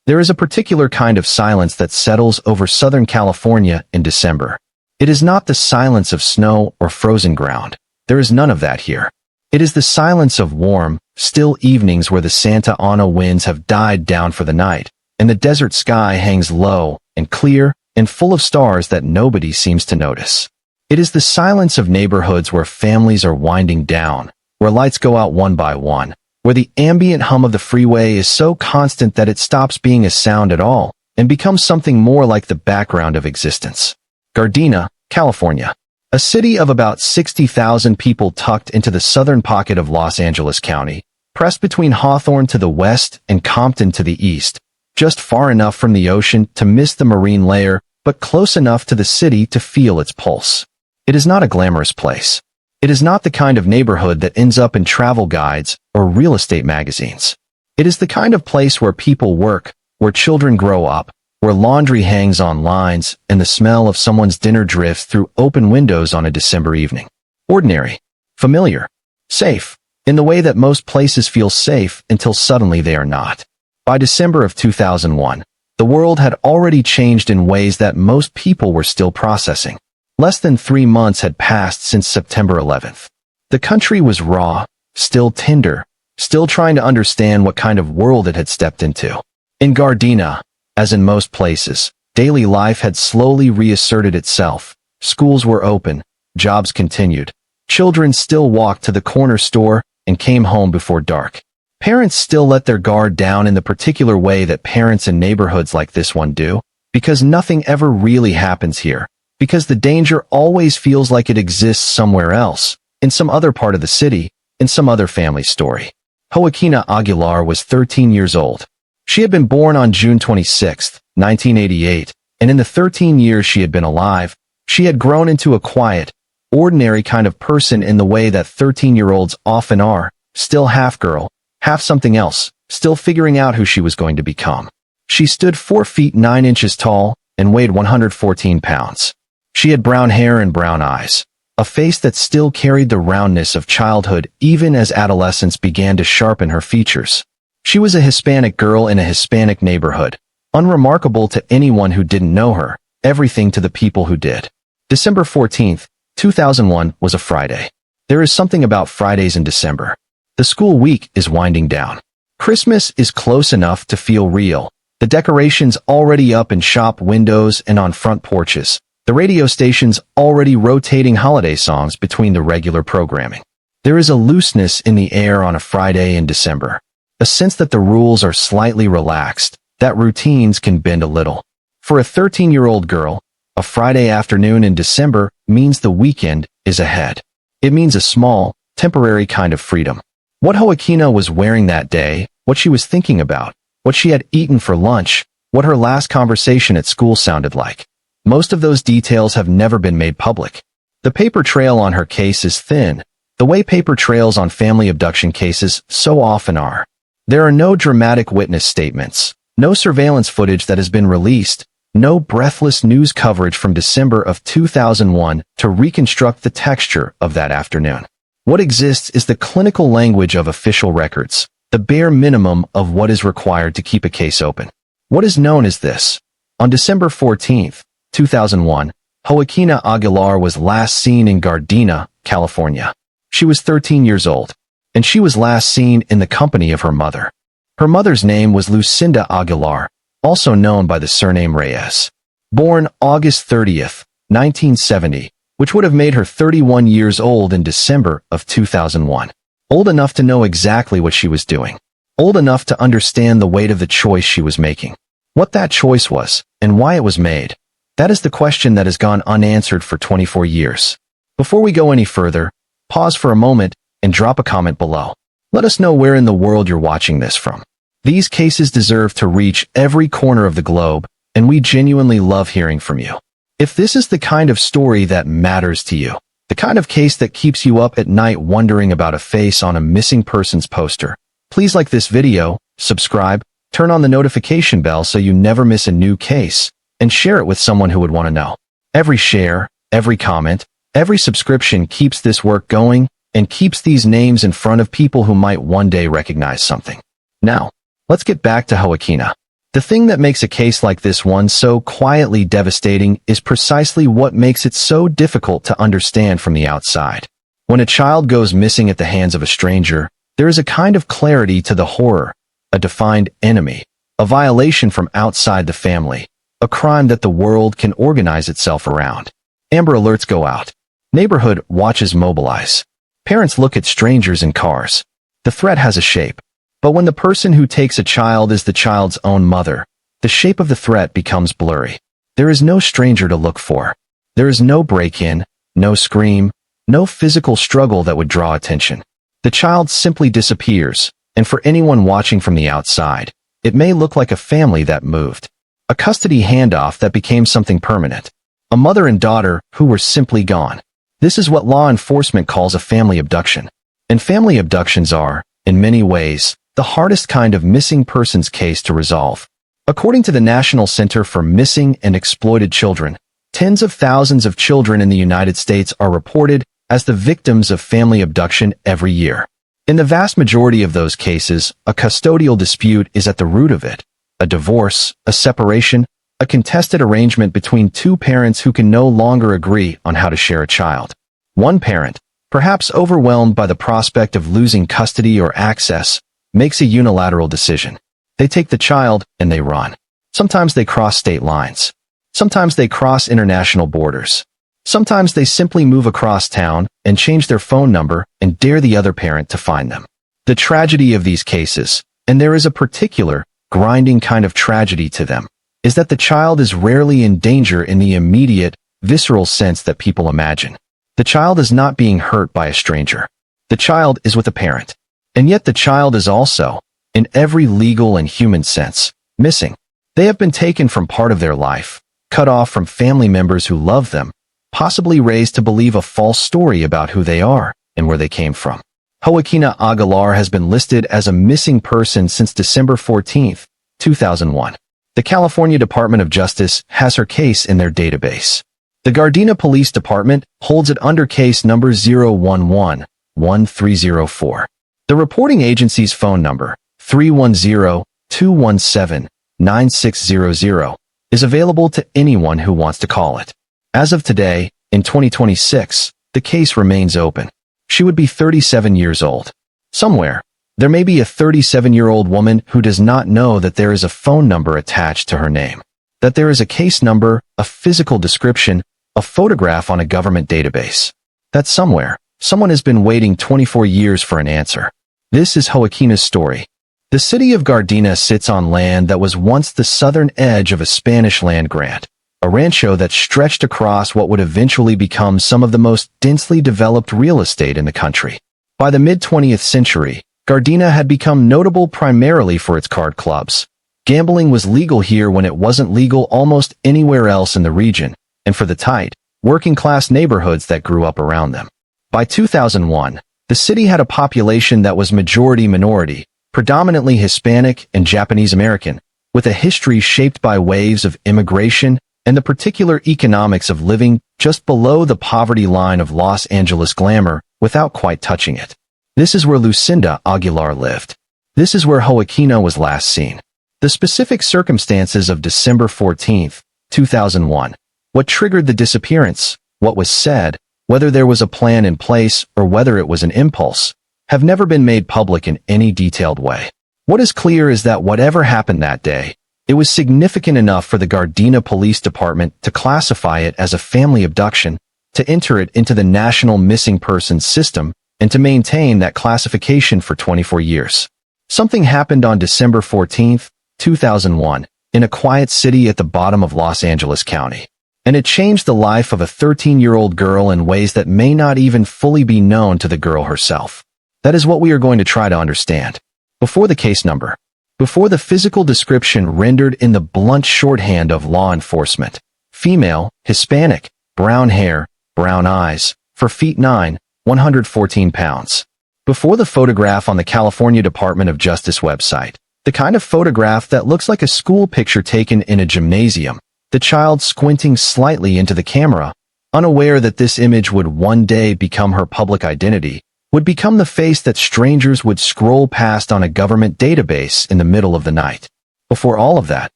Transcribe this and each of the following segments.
There is a particular kind of silence that settles over Southern California in December. It is not the silence of snow or frozen ground. There is none of that here. It is the silence of warm, still evenings where the Santa Ana winds have died down for the night, and the desert sky hangs low and clear and full of stars that nobody seems to notice. It is the silence of neighborhoods where families are winding down, where lights go out one by one, where the ambient hum of the freeway is so constant that it stops being a sound at all and becomes something more like the background of existence. Gardena, California. A city of about 60,000 people tucked into the southern pocket of Los Angeles County, pressed between Hawthorne to the west and Compton to the east, just far enough from the ocean to miss the marine layer, but close enough to the city to feel its pulse. It is not a glamorous place. It is not the kind of neighborhood that ends up in travel guides or real estate magazines. It is the kind of place where people work, where children grow up, where laundry hangs on lines and the smell of someone's dinner drifts through open windows on a December evening. Ordinary, familiar, safe, in the way that most places feel safe until suddenly they are not. By December of 2001, the world had already changed in ways that most people were still processing. Less than 3 months had passed since September 11th. The country was raw, still tender, still trying to understand what kind of world it had stepped into. In Gardena, as in most places, daily life had slowly reasserted itself. Schools were open, jobs continued. Children still walked to the corner store and came home before dark. Parents still let their guard down in the particular way that parents in neighborhoods like this one do, because nothing ever really happens here, because the danger always feels like it exists somewhere else, in some other part of the city, in some other family story. Joaquina Aguilar was 13 years old. She had been born on June 26, 1988, and in the 13 years she had been alive, she had grown into a quiet, ordinary kind of person in the way that 13-year-olds often are, still half girl, half something else, still figuring out who she was going to become. She stood 4 feet 9 inches tall and weighed 114 pounds. She had brown hair and brown eyes, a face that still carried the roundness of childhood even as adolescence began to sharpen her features. She was a Hispanic girl in a Hispanic neighborhood, unremarkable to anyone who didn't know her, everything to the people who did. December 14, 2001 was a Friday. There is something about Fridays in December. The school week is winding down. Christmas is close enough to feel real. The decorations already up in shop windows and on front porches. The radio stations already rotating holiday songs between the regular programming. There is a looseness in the air on a Friday in December. A sense that the rules are slightly relaxed, that routines can bend a little. For a 13-year-old girl, a Friday afternoon in December means the weekend is ahead. It means a small, temporary kind of freedom. What Joaquina was wearing that day, what she was thinking about, what she had eaten for lunch, what her last conversation at school sounded like. Most of those details have never been made public. The paper trail on her case is thin, the way paper trails on family abduction cases so often are. There are no dramatic witness statements, no surveillance footage that has been released, no breathless news coverage from December of 2001 to reconstruct the texture of that afternoon. What exists is the clinical language of official records, the bare minimum of what is required to keep a case open. What is known as this? On December 14, 2001, Joaquina Aguilar was last seen in Gardena, California. She was 13 years old, and she was last seen in the company of her mother. Her mother's name was Lucinda Aguilar, also known by the surname Reyes. Born August 30, 1970, which would have made her 31 years old in December of 2001. Old enough to know exactly what she was doing. Old enough to understand the weight of the choice she was making. What that choice was, and why it was made. That is the question that has gone unanswered for 24 years. Before we go any further, pause for a moment and drop a comment below. Let us know where in the world you're watching this from. These cases deserve to reach every corner of the globe, and we genuinely love hearing from you. If this is the kind of story that matters to you, the kind of case that keeps you up at night wondering about a face on a missing persons poster, please like this video, subscribe, turn on the notification bell so you never miss a new case, and share it with someone who would want to know. Every share, every comment, every subscription keeps this work going and keeps these names in front of people who might one day recognize something. Now, let's get back to Joaquina. The thing that makes a case like this one so quietly devastating is precisely what makes it so difficult to understand from the outside. When a child goes missing at the hands of a stranger, there is a kind of clarity to the horror, a defined enemy, a violation from outside the family, a crime that the world can organize itself around. Amber alerts go out. Neighborhood watches mobilize. Parents look at strangers in cars. The threat has a shape. But when the person who takes a child is the child's own mother, the shape of the threat becomes blurry. There is no stranger to look for. There is no break-in, no scream, no physical struggle that would draw attention. The child simply disappears, and for anyone watching from the outside, it may look like a family that moved. A custody handoff that became something permanent. A mother and daughter who were simply gone. This is what law enforcement calls a family abduction. And family abductions are, in many ways, the hardest kind of missing persons case to resolve. According to the National Center for Missing and Exploited Children, tens of thousands of children in the United States are reported as the victims of family abduction every year. In the vast majority of those cases, a custodial dispute is at the root of it. A divorce, a separation, a contested arrangement between two parents who can no longer agree on how to share a child. One parent, perhaps overwhelmed by the prospect of losing custody or access, makes a unilateral decision. They take the child and they run. Sometimes they cross state lines. Sometimes they cross international borders. Sometimes they simply move across town and change their phone number and dare the other parent to find them. The tragedy of these cases, and there is a particular, grinding kind of tragedy to them, is that the child is rarely in danger in the immediate, visceral sense that people imagine. The child is not being hurt by a stranger. The child is with a parent. And yet the child is also, in every legal and human sense, missing. They have been taken from part of their life, cut off from family members who love them, possibly raised to believe a false story about who they are and where they came from. Joaquina Aguilar has been listed as a missing person since December 14, 2001. The California Department of Justice has her case in their database. The Gardena Police Department holds it under case number 011-1304. The reporting agency's phone number, 310-217-9600, is available to anyone who wants to call it. As of today, in 2026, the case remains open. She would be 37 years old. Somewhere, there may be a 37-year-old woman who does not know that there is a phone number attached to her name, that there is a case number, a physical description, a photograph on a government database. That somewhere, someone has been waiting 24 years for an answer. This is Joaquina's story. The city of Gardena sits on land that was once the southern edge of a Spanish land grant, a rancho that stretched across what would eventually become some of the most densely developed real estate in the country. By the mid-20th century, Gardena had become notable primarily for its card clubs. Gambling was legal here when it wasn't legal almost anywhere else in the region, and for the tight, working-class neighborhoods that grew up around them. By 2001, the city had a population that was majority-minority, predominantly Hispanic and Japanese American, with a history shaped by waves of immigration and the particular economics of living just below the poverty line of Los Angeles glamour without quite touching it. This is where Lucinda Aguilar lived. This is where Joaquina was last seen. The specific circumstances of December 14, 2001, what triggered the disappearance, what was said, whether there was a plan in place or whether it was an impulse, have never been made public in any detailed way. What is clear is that whatever happened that day, it was significant enough for the Gardena Police Department to classify it as a family abduction, to enter it into the National Missing Persons System, and to maintain that classification for 24 years. Something happened on December 14, 2001, in a quiet city at the bottom of Los Angeles County. And it changed the life of a 13-year-old girl in ways that may not even fully be known to the girl herself. That is what we are going to try to understand. Before the case number, before the physical description rendered in the blunt shorthand of law enforcement, female, Hispanic, brown hair, brown eyes, 4 feet 9, 114 pounds. Before the photograph on the California Department of Justice website, the kind of photograph that looks like a school picture taken in a gymnasium, the child squinting slightly into the camera, unaware that this image would one day become her public identity, would become the face that strangers would scroll past on a government database in the middle of the night. Before all of that,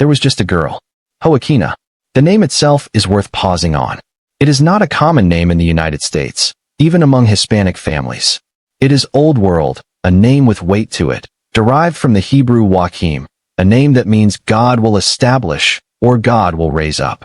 There was just a girl. Joaquina. The name itself is worth pausing on. It is not a common name in the United States, even among Hispanic families. It is Old World, a name with weight to it, derived from the Hebrew Joachim, a name that means God will establish or God will raise up.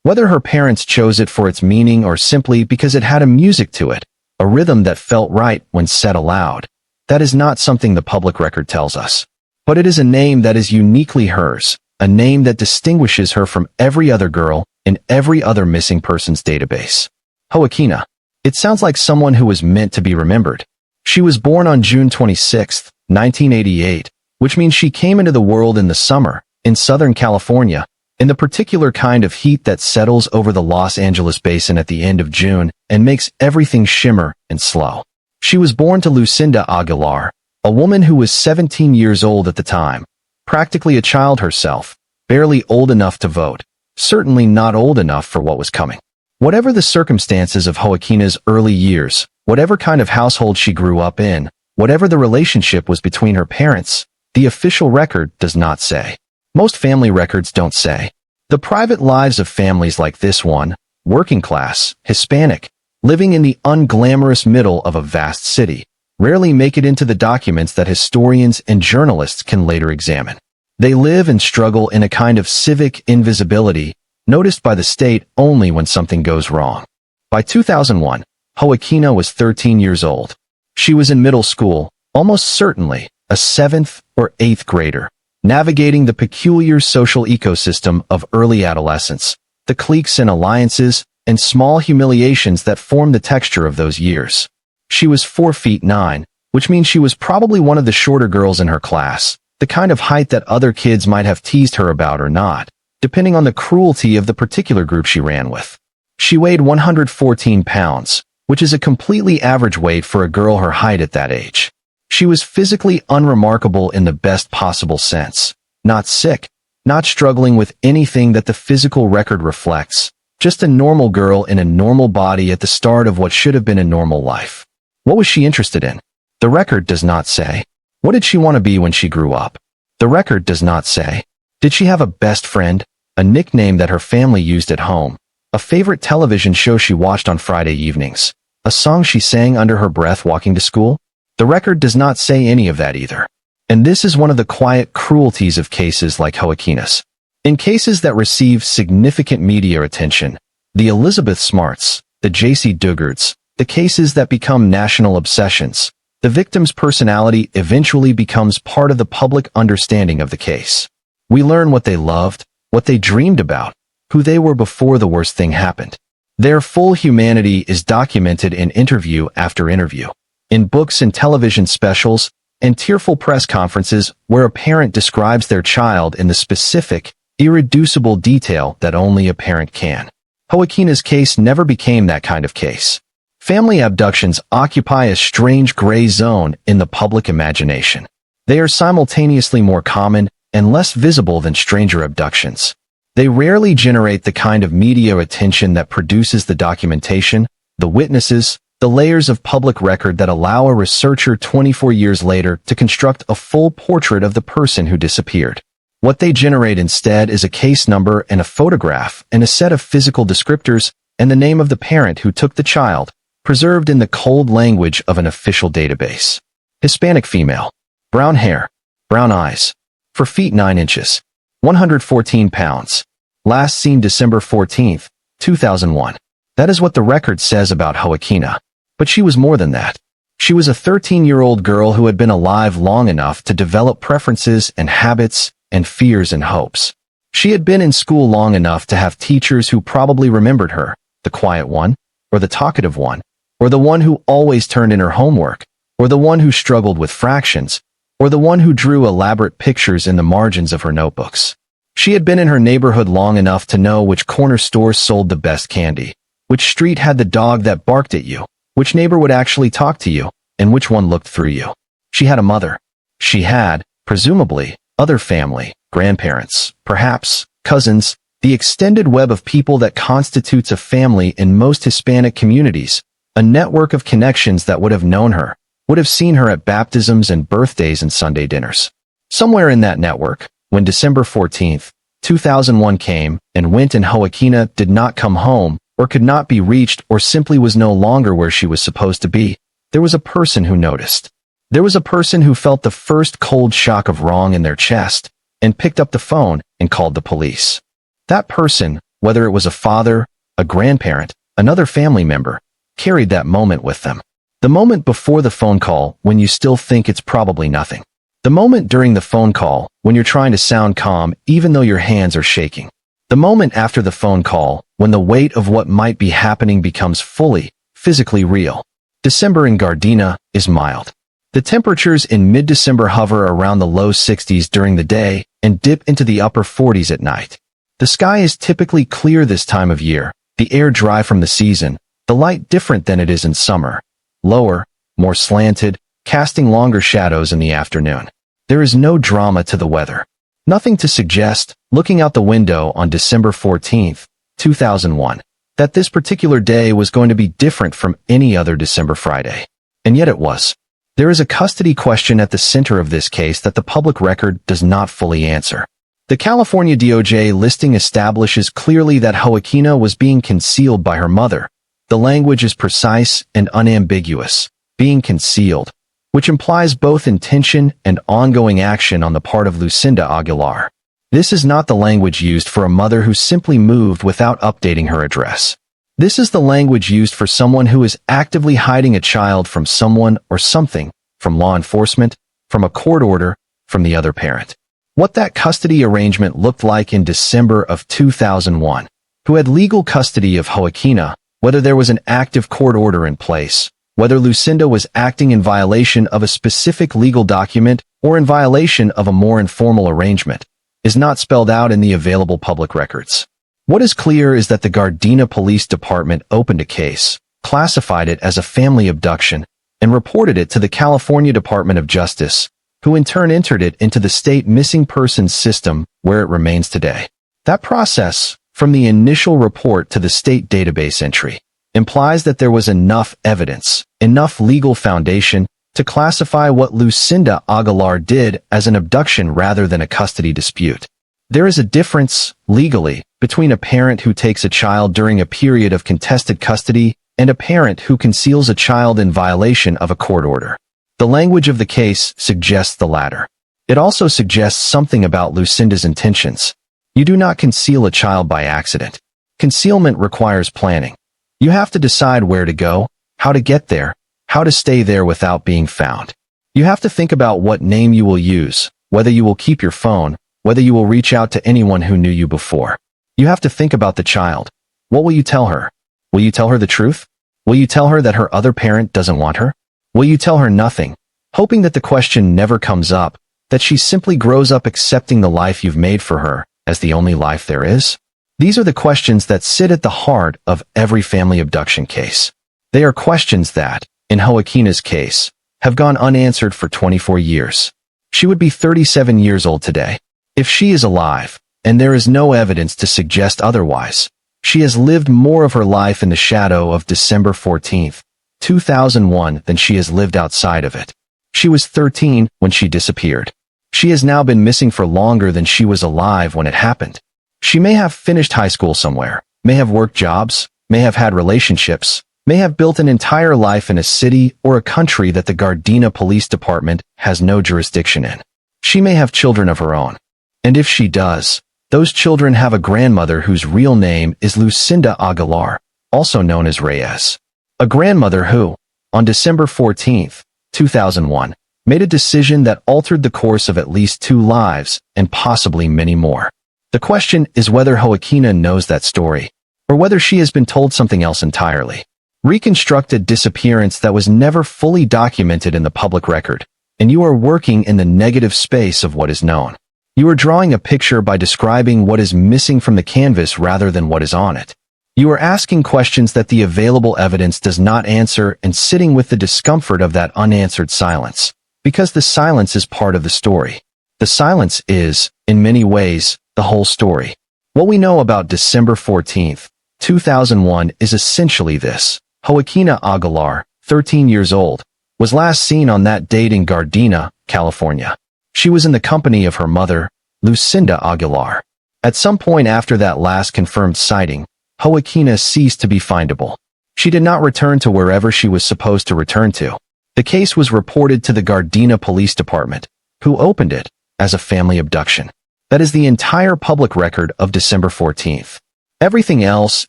Whether her parents chose it for its meaning or simply because it had a music to it, a rhythm that felt right when said aloud, that is not something the public record tells us. But it is a name that is uniquely hers, a name that distinguishes her from every other girl in every other missing persons database. Joaquina. It sounds like someone who was meant to be remembered. She was born on June 26, 1988, which means she came into the world in the summer, in Southern California, in the particular kind of heat that settles over the Los Angeles basin at the end of June and makes everything shimmer and slow. She was born to Lucinda Aguilar, a woman who was 17 years old at the time, practically a child herself, barely old enough to vote, certainly not old enough for what was coming. Whatever the circumstances of Joaquina's early years, whatever kind of household she grew up in, whatever the relationship was between her parents, the official record does not say. Most family records don't say. The private lives of families like this one, working class, Hispanic, living in the unglamorous middle of a vast city, rarely make it into the documents that historians and journalists can later examine. They live and struggle in a kind of civic invisibility, noticed by the state only when something goes wrong. By 2001, Joaquina was 13 years old. She was in middle school, almost certainly a 7th or 8th grader, navigating the peculiar social ecosystem of early adolescence, the cliques and alliances, and small humiliations that form the texture of those years. She was 4 feet 9, which means she was probably one of the shorter girls in her class, the kind of height that other kids might have teased her about or not, depending on the cruelty of the particular group she ran with. She weighed 114 pounds, which is a completely average weight for a girl her height at that age. She was physically unremarkable in the best possible sense, not sick, not struggling with anything that the physical record reflects, just a normal girl in a normal body at the start of what should have been a normal life. What was she interested in? The record does not say. What did she want to be when she grew up? The record does not say. Did she have a best friend, a nickname that her family used at home, a favorite television show she watched on Friday evenings, a song she sang under her breath walking to school? The record does not say any of that either. And this is one of the quiet cruelties of cases like Joaquina's. In cases that receive significant media attention, the Elizabeth Smarts, the J.C. Duggards, the cases that become national obsessions, the victim's personality eventually becomes part of the public understanding of the case. We learn what they loved, what they dreamed about, who they were before the worst thing happened. Their full humanity is documented in interview after interview, in books and television specials, and tearful press conferences where a parent describes their child in the specific, irreducible detail that only a parent can. Joaquina's case never became that kind of case. Family abductions occupy a strange gray zone in the public imagination. They are simultaneously more common and less visible than stranger abductions. They rarely generate the kind of media attention that produces the documentation, the witnesses, the layers of public record that allow a researcher 24 years later to construct a full portrait of the person who disappeared. What they generate instead is a case number and a photograph and a set of physical descriptors and the name of the parent who took the child, preserved in the cold language of an official database. Hispanic female. Brown hair. Brown eyes. 4 feet 9 inches. 114 pounds. Last seen December 14, 2001. That is what the record says about Joaquina. But she was more than that. She was a 13-year-old girl who had been alive long enough to develop preferences and habits and fears and hopes. She had been in school long enough to have teachers who probably remembered her, the quiet one, or the talkative one, or the one who always turned in her homework, or the one who struggled with fractions, or the one who drew elaborate pictures in the margins of her notebooks. She had been in her neighborhood long enough to know which corner store sold the best candy, which street had the dog that barked at you, which neighbor would actually talk to you, and which one looked through you. She had a mother. She had, presumably, other family, grandparents, perhaps, cousins, the extended web of people that constitutes a family in most Hispanic communities, a network of connections that would have known her, would have seen her at baptisms and birthdays and Sunday dinners. Somewhere in that network, when December 14, 2001 came and went, and Joaquina did not come home, or could not be reached, or simply was no longer where she was supposed to be. There was a person who noticed. There was a person who felt the first cold shock of wrong in their chest, and picked up the phone and called the police. That person, whether it was a father, a grandparent, another family member, carried that moment with them. The moment before the phone call, when you still think it's probably nothing. The moment during the phone call, when you're trying to sound calm even though your hands are shaking. The moment after the phone call, when the weight of what might be happening becomes fully, physically real. December in Gardena is mild. The temperatures in mid-December hover around the low 60s during the day and dip into the upper 40s at night. The sky is typically clear this time of year, the air dry from the season, the light different than it is in summer, lower, more slanted, casting longer shadows in the afternoon. There is no drama to the weather. Nothing to suggest, looking out the window on December 14th, 2001, that this particular day was going to be different from any other December Friday. And yet it was. There is a custody question at the center of this case that the public record does not fully answer. The California DOJ listing establishes clearly that Joaquina was being concealed by her mother. The language is precise and unambiguous, being concealed, which implies both intention and ongoing action on the part of Lucinda Aguilar. This is not the language used for a mother who simply moved without updating her address. This is the language used for someone who is actively hiding a child from someone or something, from law enforcement, from a court order, from the other parent. What that custody arrangement looked like in December of 2001, who had legal custody of Joaquina, whether there was an active court order in place, whether Lucinda was acting in violation of a specific legal document or in violation of a more informal arrangement, is not spelled out in the available public records. What is clear is that the Gardena Police Department opened a case, classified it as a family abduction, and reported it to the California Department of Justice, who in turn entered it into the state missing persons system, where it remains today. That process, from the initial report to the state database entry, implies that there was enough evidence, enough legal foundation, to classify what Lucinda Aguilar did as an abduction rather than a custody dispute. There is a difference, legally, between a parent who takes a child during a period of contested custody and a parent who conceals a child in violation of a court order. The language of the case suggests the latter. It also suggests something about Lucinda's intentions. You do not conceal a child by accident. Concealment requires planning. You have to decide where to go, how to get there, how to stay there without being found. You have to think about what name you will use, whether you will keep your phone, whether you will reach out to anyone who knew you before. You have to think about the child. What will you tell her? Will you tell her the truth? Will you tell her that her other parent doesn't want her? Will you tell her nothing, hoping that the question never comes up, that she simply grows up accepting the life you've made for her as the only life there is? These are the questions that sit at the heart of every family abduction case. They are questions that, in Joaquina's case, have gone unanswered for 24 years. She would be 37 years old today. If she is alive, and there is no evidence to suggest otherwise, she has lived more of her life in the shadow of December 14th, 2001 than she has lived outside of it. She was 13 when she disappeared. She has now been missing for longer than she was alive when it happened. She may have finished high school somewhere, may have worked jobs, may have had relationships, may have built an entire life in a city or a country that the Gardena Police Department has no jurisdiction in. She may have children of her own. And if she does, those children have a grandmother whose real name is Lucinda Aguilar, also known as Reyes. A grandmother who, on December 14th, 2001, made a decision that altered the course of at least 2 lives and possibly many more. The question is whether Joaquina knows that story, or whether she has been told something else entirely. Reconstruct a disappearance that was never fully documented in the public record, and you are working in the negative space of what is known. You are drawing a picture by describing what is missing from the canvas rather than what is on it. You are asking questions that the available evidence does not answer and sitting with the discomfort of that unanswered silence, because the silence is part of the story. The silence is, in many ways, the whole story. What we know about December 14th, 2001 is essentially this. Joaquina Aguilar, 13 years old, was last seen on that date in Gardena, California. She was in the company of her mother, Lucinda Aguilar. At some point after that last confirmed sighting, Joaquina ceased to be findable. She did not return to wherever she was supposed to return to. The case was reported to the Gardena Police Department, who opened it as a family abduction. That is the entire public record of December 14th. Everything else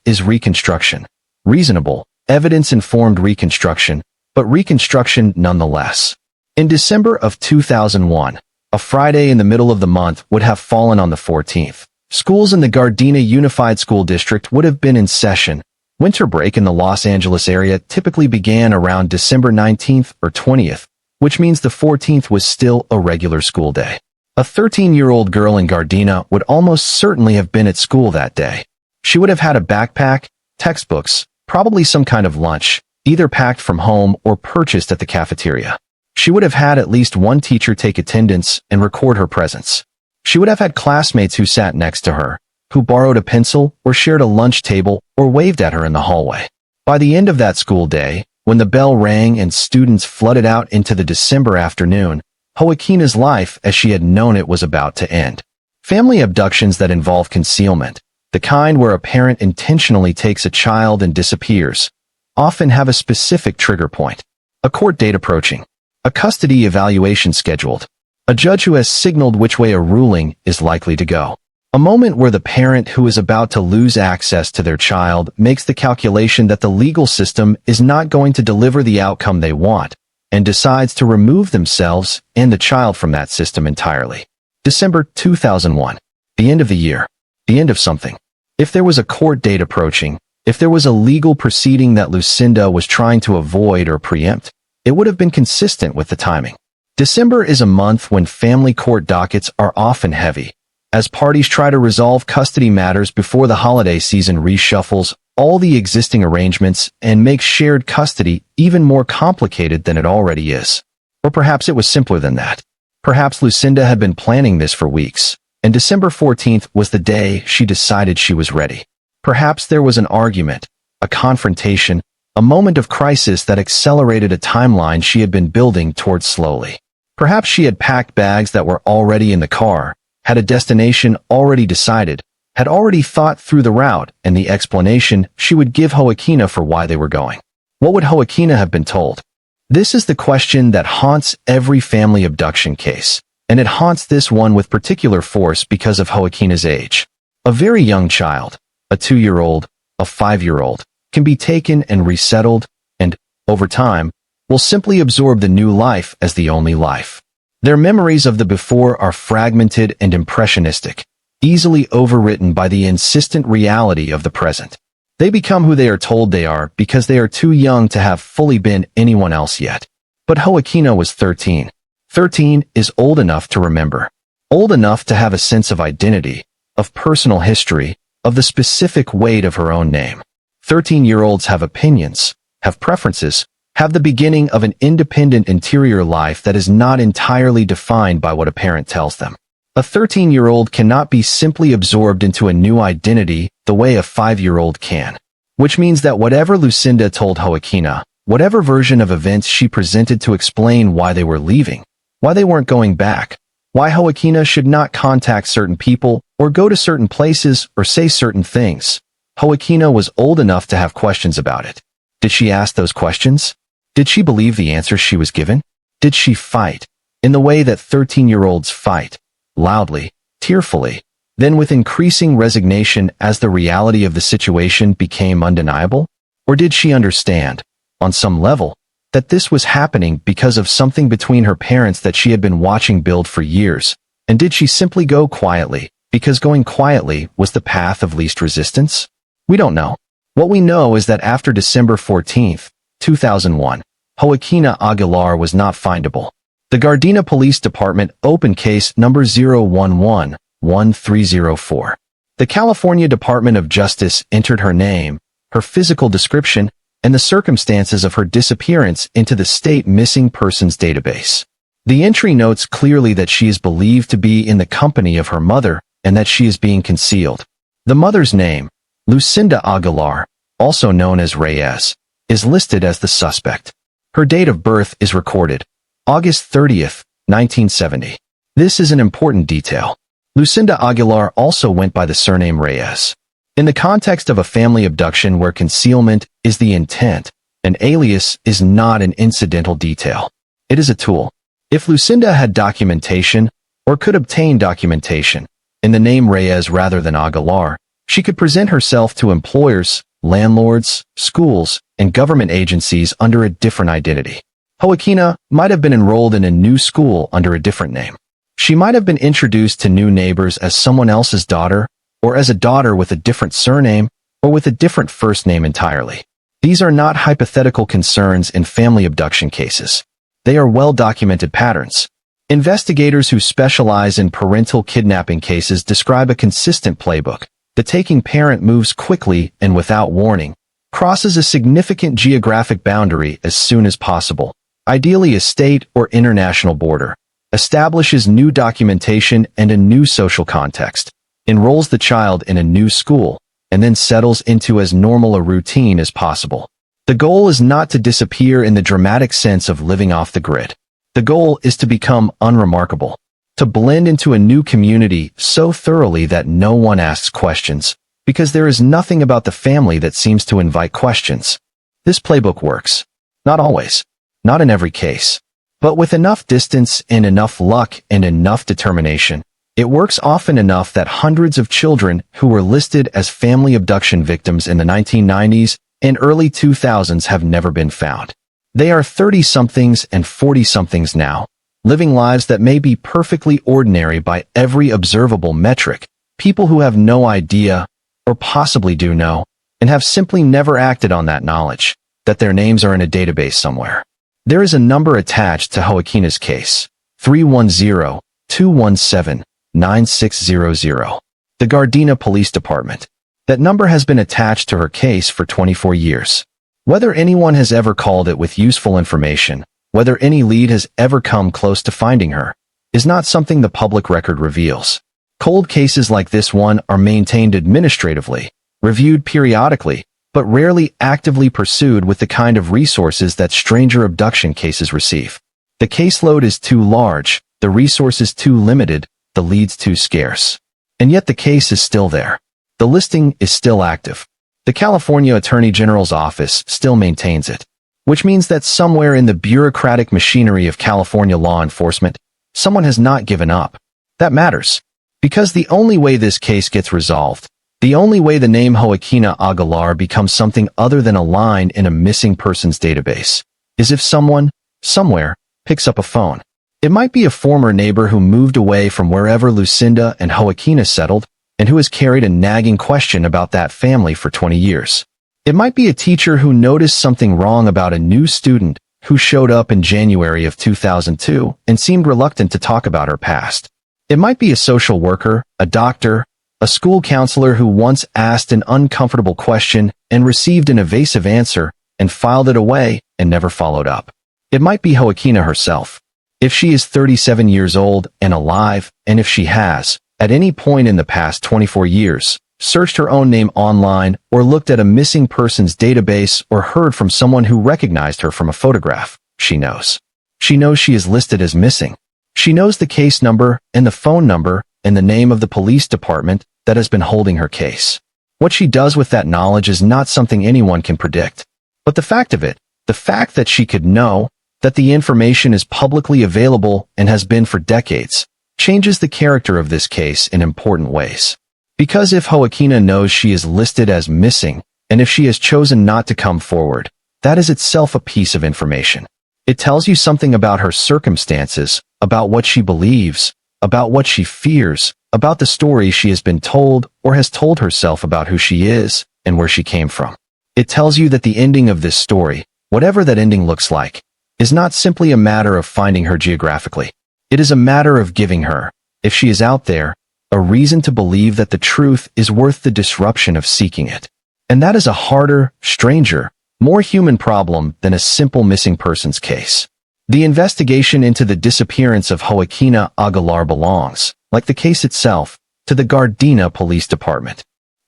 is reconstruction. Reasonable, evidence-informed reconstruction, but reconstruction nonetheless. In December of 2001, a Friday in the middle of the month would have fallen on the 14th. Schools in the Gardena Unified School District would have been in session. Winter break in the Los Angeles area typically began around December 19th or 20th, which means the 14th was still a regular school day. A 13-year-old girl in Gardena would almost certainly have been at school that day. She would have had a backpack, textbooks, probably some kind of lunch, either packed from home or purchased at the cafeteria. She would have had at least one teacher take attendance and record her presence. She would have had classmates who sat next to her, who borrowed a pencil or shared a lunch table or waved at her in the hallway. By the end of that school day, when the bell rang and students flooded out into the December afternoon, Joaquina's life as she had known it was about to end. Family abductions that involve concealment, the kind where a parent intentionally takes a child and disappears, often have a specific trigger point. A court date approaching. A custody evaluation scheduled. A judge who has signaled which way a ruling is likely to go. A moment where the parent who is about to lose access to their child makes the calculation that the legal system is not going to deliver the outcome they want, and decides to remove themselves and the child from that system entirely. December 2001. The end of the year. The end of something. If there was a court date approaching, if there was a legal proceeding that Lucinda was trying to avoid or preempt, it would have been consistent with the timing. December is a month when family court dockets are often heavy, as parties try to resolve custody matters before the holiday season reshuffles all the existing arrangements and makes shared custody even more complicated than it already is. Or perhaps it was simpler than that. Perhaps Lucinda had been planning this for weeks, and December 14th was the day she decided she was ready. Perhaps there was an argument, a confrontation, a moment of crisis that accelerated a timeline she had been building towards slowly. Perhaps she had packed bags that were already in the car, had a destination already decided, had already thought through the route and the explanation she would give Joaquina for why they were going. What would Joaquina have been told? This is the question that haunts every family abduction case, and it haunts this one with particular force because of Joaquina's age. A very young child, a 2-year-old, a 5-year-old, can be taken and resettled, and, over time, will simply absorb the new life as the only life. Their memories of the before are fragmented and impressionistic, easily overwritten by the insistent reality of the present. They become who they are told they are because they are too young to have fully been anyone else yet. But Joaquina was 13. 13 is old enough to remember, old enough to have a sense of identity, of personal history, of the specific weight of her own name. 13-year-olds have opinions, have preferences, have the beginning of an independent interior life that is not entirely defined by what a parent tells them. A 13-year-old cannot be simply absorbed into a new identity the way a 5-year-old can. Which means that whatever Lucinda told Joaquina, whatever version of events she presented to explain why they were leaving, why they weren't going back, why Joaquina should not contact certain people or go to certain places or say certain things, Joaquina was old enough to have questions about it. Did she ask those questions? Did she believe the answers she was given? Did she fight, in the way that 13-year-olds fight, loudly, tearfully, then with increasing resignation as the reality of the situation became undeniable? Or did she understand, on some level, that this was happening because of something between her parents that she had been watching build for years? And did she simply go quietly, because going quietly was the path of least resistance? We don't know. What we know is that after December 14th, 2001, Joaquina Aguilar was not findable. The Gardena Police Department opened case number 011-1304. The California Department of Justice entered her name, her physical description, and the circumstances of her disappearance into the state missing persons database. The entry notes clearly that she is believed to be in the company of her mother and that she is being concealed. The mother's name, Lucinda Aguilar, also known as Reyes, is listed as the suspect. Her date of birth is recorded, August 30th, 1970. This is an important detail. Lucinda Aguilar also went by the surname Reyes. In the context of a family abduction where concealment is the intent, an alias is not an incidental detail. It is a tool. If Lucinda had documentation, or could obtain documentation, in the name Reyes rather than Aguilar, she could present herself to employers, landlords, schools, and government agencies under a different identity. Joaquina might have been enrolled in a new school under a different name. She might have been introduced to new neighbors as someone else's daughter, or as a daughter with a different surname, or with a different first name entirely. These are not hypothetical concerns in family abduction cases. They are well-documented patterns. Investigators who specialize in parental kidnapping cases describe a consistent playbook. The taking parent moves quickly and without warning, crosses a significant geographic boundary as soon as possible, ideally a state or international border, establishes new documentation and a new social context, enrolls the child in a new school, and then settles into as normal a routine as possible. The goal is not to disappear in the dramatic sense of living off the grid. The goal is to become unremarkable, to blend into a new community so thoroughly that no one asks questions, because there is nothing about the family that seems to invite questions. This playbook works. Not always. Not in every case. But with enough distance and enough luck and enough determination, it works often enough that hundreds of children who were listed as family abduction victims in the 1990s and early 2000s have never been found. They are 30-somethings and 40-somethings now, living lives that may be perfectly ordinary by every observable metric, people who have no idea, or possibly do know, and have simply never acted on that knowledge, that their names are in a database somewhere. There is a number attached to Joaquina's case, 310-217-9600, the Gardena Police Department. That number has been attached to her case for 24 years. Whether anyone has ever called it with useful information, whether any lead has ever come close to finding her, is not something the public record reveals. Cold cases like this one are maintained administratively, reviewed periodically, but rarely actively pursued with the kind of resources that stranger abduction cases receive. The caseload is too large, the resources too limited, the leads too scarce. And yet the case is still there. The listing is still active. The California Attorney General's office still maintains it, which means that somewhere in the bureaucratic machinery of California law enforcement, someone has not given up. That matters. Because the only way this case gets resolved, the only way the name Joaquina Aguilar becomes something other than a line in a missing persons database, is if someone, somewhere, picks up a phone. It might be a former neighbor who moved away from wherever Lucinda and Joaquina settled, and who has carried a nagging question about that family for 20 years. It might be a teacher who noticed something wrong about a new student who showed up in January of 2002 and seemed reluctant to talk about her past. It might be a social worker, a doctor, a school counselor who once asked an uncomfortable question and received an evasive answer and filed it away and never followed up. It might be Joaquina herself. If she is 37 years old and alive, and if she has, at any point in the past 24 years, searched her own name online or looked at a missing persons database or heard from someone who recognized her from a photograph, she knows. She knows she is listed as missing. She knows the case number and the phone number and the name of the police department that has been holding her case. What she does with that knowledge is not something anyone can predict. But the fact of it, the fact that she could know, that the information is publicly available and has been for decades, changes the character of this case in important ways. Because if Joaquina knows she is listed as missing, and if she has chosen not to come forward, that is itself a piece of information. It tells you something about her circumstances, about what she believes, about what she fears, about the story she has been told or has told herself about who she is and where she came from. It tells you that the ending of this story, whatever that ending looks like, is not simply a matter of finding her geographically. It is a matter of giving her, if she is out there, a reason to believe that the truth is worth the disruption of seeking it. And that is a harder, stranger, more human problem than a simple missing persons case. The investigation into the disappearance of Joaquina Aguilar belongs, like the case itself, to the Gardena Police Department.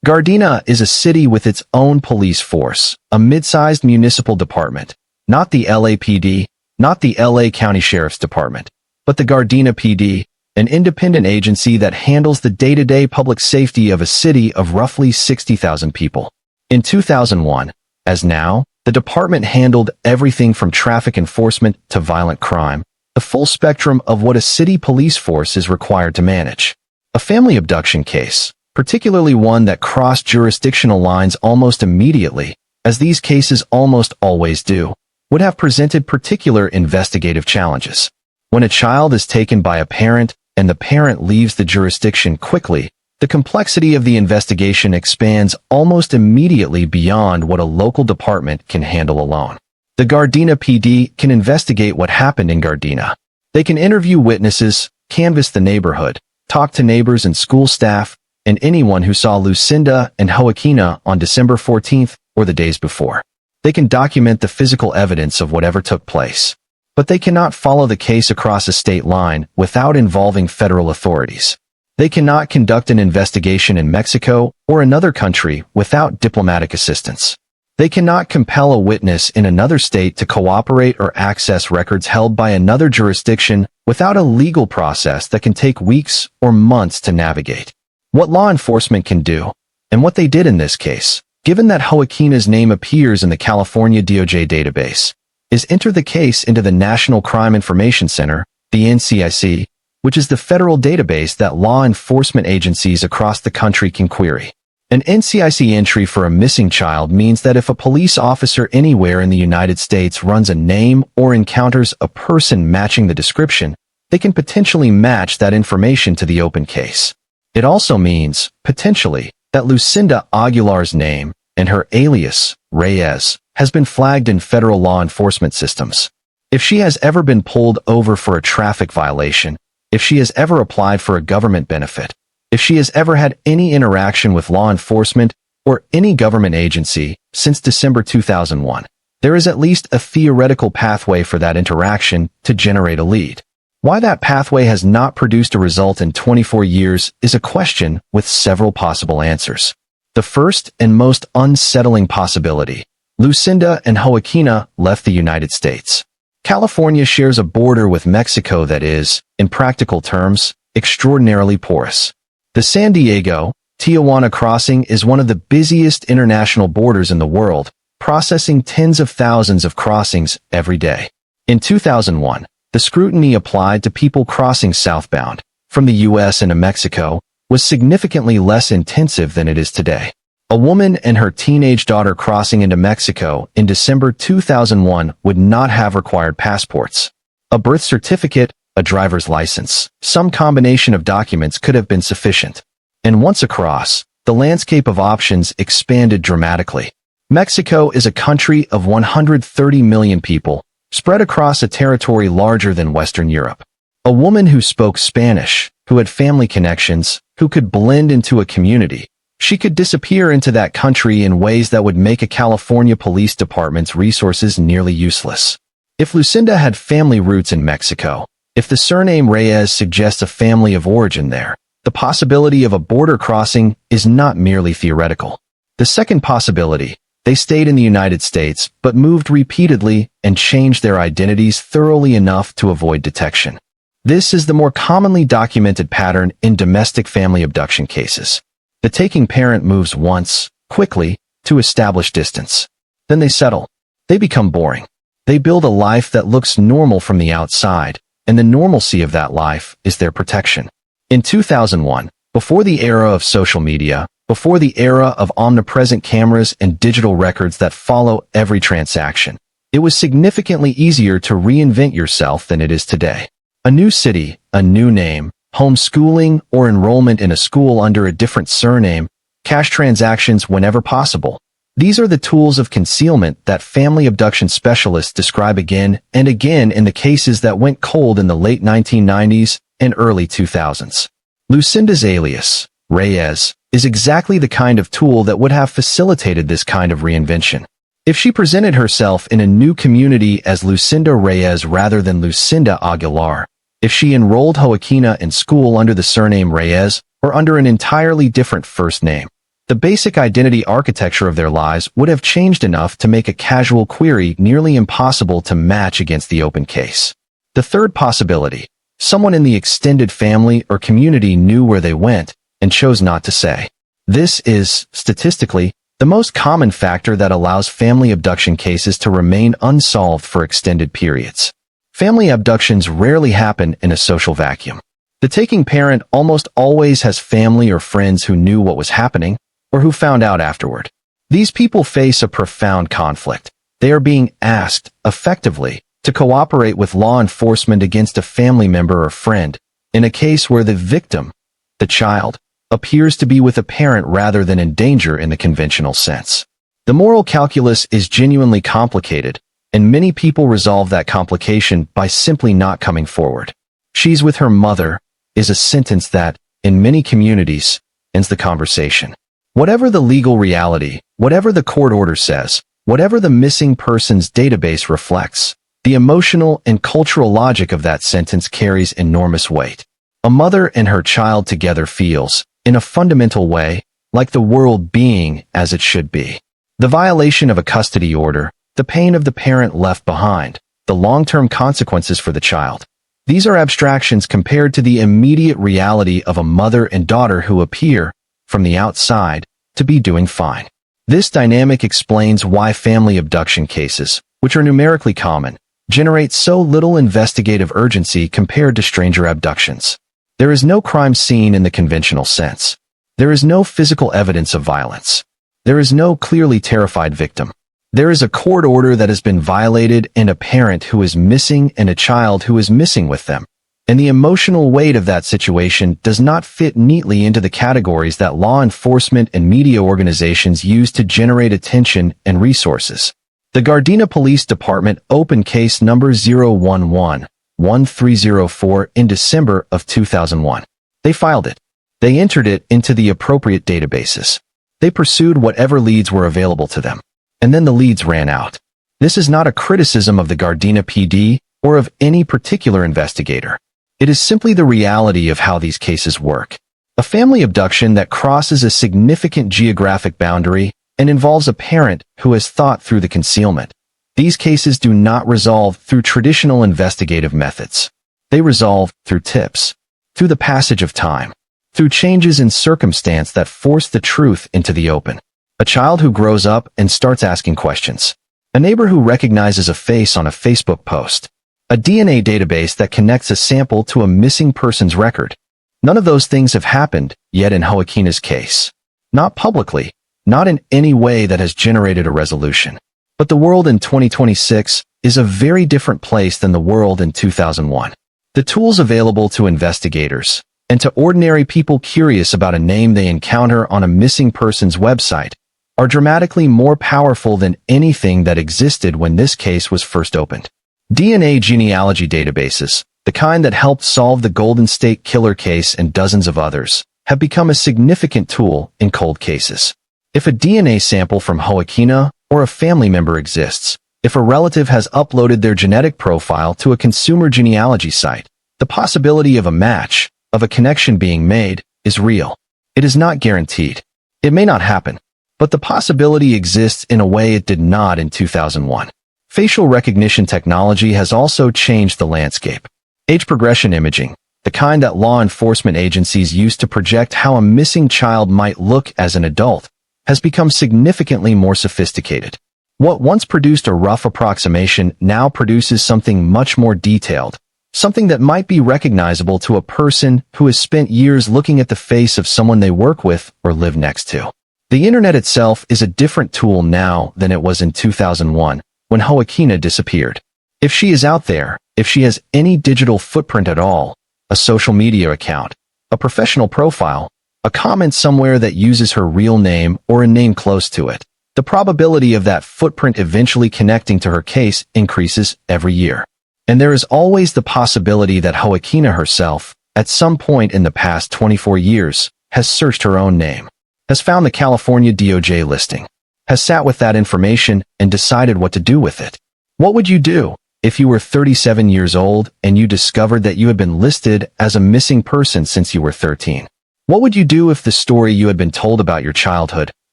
Gardena is a city with its own police force, a mid-sized municipal department, not the LAPD, not the LA County Sheriff's Department, but the Gardena PD, an independent agency that handles the day-to-day public safety of a city of roughly 60,000 people. In 2001, as now, the department handled everything from traffic enforcement to violent crime, the full spectrum of what a city police force is required to manage. A family abduction case, particularly one that crossed jurisdictional lines almost immediately, as these cases almost always do, would have presented particular investigative challenges. When a child is taken by a parent and the parent leaves the jurisdiction quickly, the complexity of the investigation expands almost immediately beyond what a local department can handle alone. The Gardena PD can investigate what happened in Gardena. They can interview witnesses, canvass the neighborhood, talk to neighbors and school staff, and anyone who saw Lucinda and Joaquina on December 14th or the days before. They can document the physical evidence of whatever took place. But they cannot follow the case across a state line without involving federal authorities. They cannot conduct an investigation in Mexico or another country without diplomatic assistance. They cannot compel a witness in another state to cooperate or access records held by another jurisdiction without a legal process that can take weeks or months to navigate. What law enforcement can do, and what they did in this case, given that Joaquina's name appears in the California DOJ database, is enter the case into the National Crime Information Center, the NCIC, which is the federal database that law enforcement agencies across the country can query. An NCIC entry for a missing child means that if a police officer anywhere in the United States runs a name or encounters a person matching the description, they can potentially match that information to the open case. It also means, potentially, that Lucinda Aguilar's name and her alias, Reyes, has been flagged in federal law enforcement systems. If she has ever been pulled over for a traffic violation, if she has ever applied for a government benefit, if she has ever had any interaction with law enforcement or any government agency since December 2001, there is at least a theoretical pathway for that interaction to generate a lead. Why that pathway has not produced a result in 24 years is a question with several possible answers. The first and most unsettling possibility: Lucinda and Joaquina left the United States. California shares a border with Mexico that is, in practical terms, extraordinarily porous. The San Diego-Tijuana crossing is one of the busiest international borders in the world, processing tens of thousands of crossings every day. In 2001, the scrutiny applied to people crossing southbound, from the U.S. into Mexico, was significantly less intensive than it is today. A woman and her teenage daughter crossing into Mexico in December 2001 would not have required passports. A birth certificate, a driver's license, some combination of documents could have been sufficient. And once across, the landscape of options expanded dramatically. Mexico is a country of 130 million people, spread across a territory larger than Western Europe. A woman who spoke Spanish, who had family connections, who could blend into a community. She could disappear into that country in ways that would make a California police department's resources nearly useless. If Lucinda had family roots in Mexico, if the surname Reyes suggests a family of origin there, the possibility of a border crossing is not merely theoretical. The second possibility: they stayed in the United States but moved repeatedly and changed their identities thoroughly enough to avoid detection. This is the more commonly documented pattern in domestic family abduction cases. The taking parent moves once, quickly, to establish distance. Then they settle. They become boring. They build a life that looks normal from the outside, and the normalcy of that life is their protection. In 2001, before the era of social media, before the era of omnipresent cameras and digital records that follow every transaction, it was significantly easier to reinvent yourself than it is today. A new city, a new name, homeschooling or enrollment in a school under a different surname, cash transactions whenever possible. These are the tools of concealment that family abduction specialists describe again and again in the cases that went cold in the late 1990s and early 2000s. Lucinda's alias, Reyes, is exactly the kind of tool that would have facilitated this kind of reinvention. If she presented herself in a new community as Lucinda Reyes rather than Lucinda Aguilar, if she enrolled Joaquina in school under the surname Reyes or under an entirely different first name, the basic identity architecture of their lives would have changed enough to make a casual query nearly impossible to match against the open case. The third possibility: Someone in the extended family or community knew where they went and chose not to say. This is, statistically, the most common factor that allows family abduction cases to remain unsolved for extended periods. Family abductions rarely happen in a social vacuum. The taking parent almost always has family or friends who knew what was happening or who found out afterward. These people face a profound conflict. They are being asked, effectively, to cooperate with law enforcement against a family member or friend in a case where the victim, the child, appears to be with a parent rather than in danger in the conventional sense. The moral calculus is genuinely complicated, and many people resolve that complication by simply not coming forward. "She's with her mother" is a sentence that, in many communities, ends the conversation. Whatever the legal reality, whatever the court order says, whatever the missing persons database reflects, the emotional and cultural logic of that sentence carries enormous weight. A mother and her child together feels, in a fundamental way, like the world being as it should be. The violation of a custody order, the pain of the parent left behind, the long-term consequences for the child. These are abstractions compared to the immediate reality of a mother and daughter who appear, from the outside, to be doing fine. This dynamic explains why family abduction cases, which are numerically common, generate so little investigative urgency compared to stranger abductions. There is no crime scene in the conventional sense. There is no physical evidence of violence. There is no clearly terrified victim. There is a court order that has been violated and a parent who is missing and a child who is missing with them. And the emotional weight of that situation does not fit neatly into the categories that law enforcement and media organizations use to generate attention and resources. The Gardena Police Department opened case number 011-1304 in December of 2001. They filed it. They entered it into the appropriate databases. They pursued whatever leads were available to them. And then the leads ran out. This is not a criticism of the Gardena PD or of any particular investigator. It is simply the reality of how these cases work. A family abduction that crosses a significant geographic boundary and involves a parent who has thought through the concealment. These cases do not resolve through traditional investigative methods. They resolve through tips, through the passage of time, through changes in circumstance that force the truth into the open. A child who grows up and starts asking questions. A neighbor who recognizes a face on a Facebook post. A DNA database that connects a sample to a missing person's record. None of those things have happened yet in Joaquina's case. Not publicly, not in any way that has generated a resolution. But the world in 2026 is a very different place than the world in 2001. The tools available to investigators and to ordinary people curious about a name they encounter on a missing person's website are dramatically more powerful than anything that existed when this case was first opened. DNA genealogy databases, the kind that helped solve the Golden State Killer case and dozens of others, have become a significant tool in cold cases. If a DNA sample from Joaquina or a family member exists, if a relative has uploaded their genetic profile to a consumer genealogy site, the possibility of a match, of a connection being made, is real. It is not guaranteed. It may not happen. But the possibility exists in a way it did not in 2001. Facial recognition technology has also changed the landscape. Age progression imaging, the kind that law enforcement agencies use to project how a missing child might look as an adult, has become significantly more sophisticated. What once produced a rough approximation now produces something much more detailed, something that might be recognizable to a person who has spent years looking at the face of someone they work with or live next to. The internet itself is a different tool now than it was in 2001, when Joaquina disappeared. If she is out there, if she has any digital footprint at all, a social media account, a professional profile, a comment somewhere that uses her real name or a name close to it, the probability of that footprint eventually connecting to her case increases every year. And there is always the possibility that Joaquina herself, at some point in the past 24 years, has searched her own name, has found the California DOJ listing, has sat with that information and decided what to do with it. What would you do if you were 37 years old and you discovered that you had been listed as a missing person since you were 13? What would you do if the story you had been told about your childhood,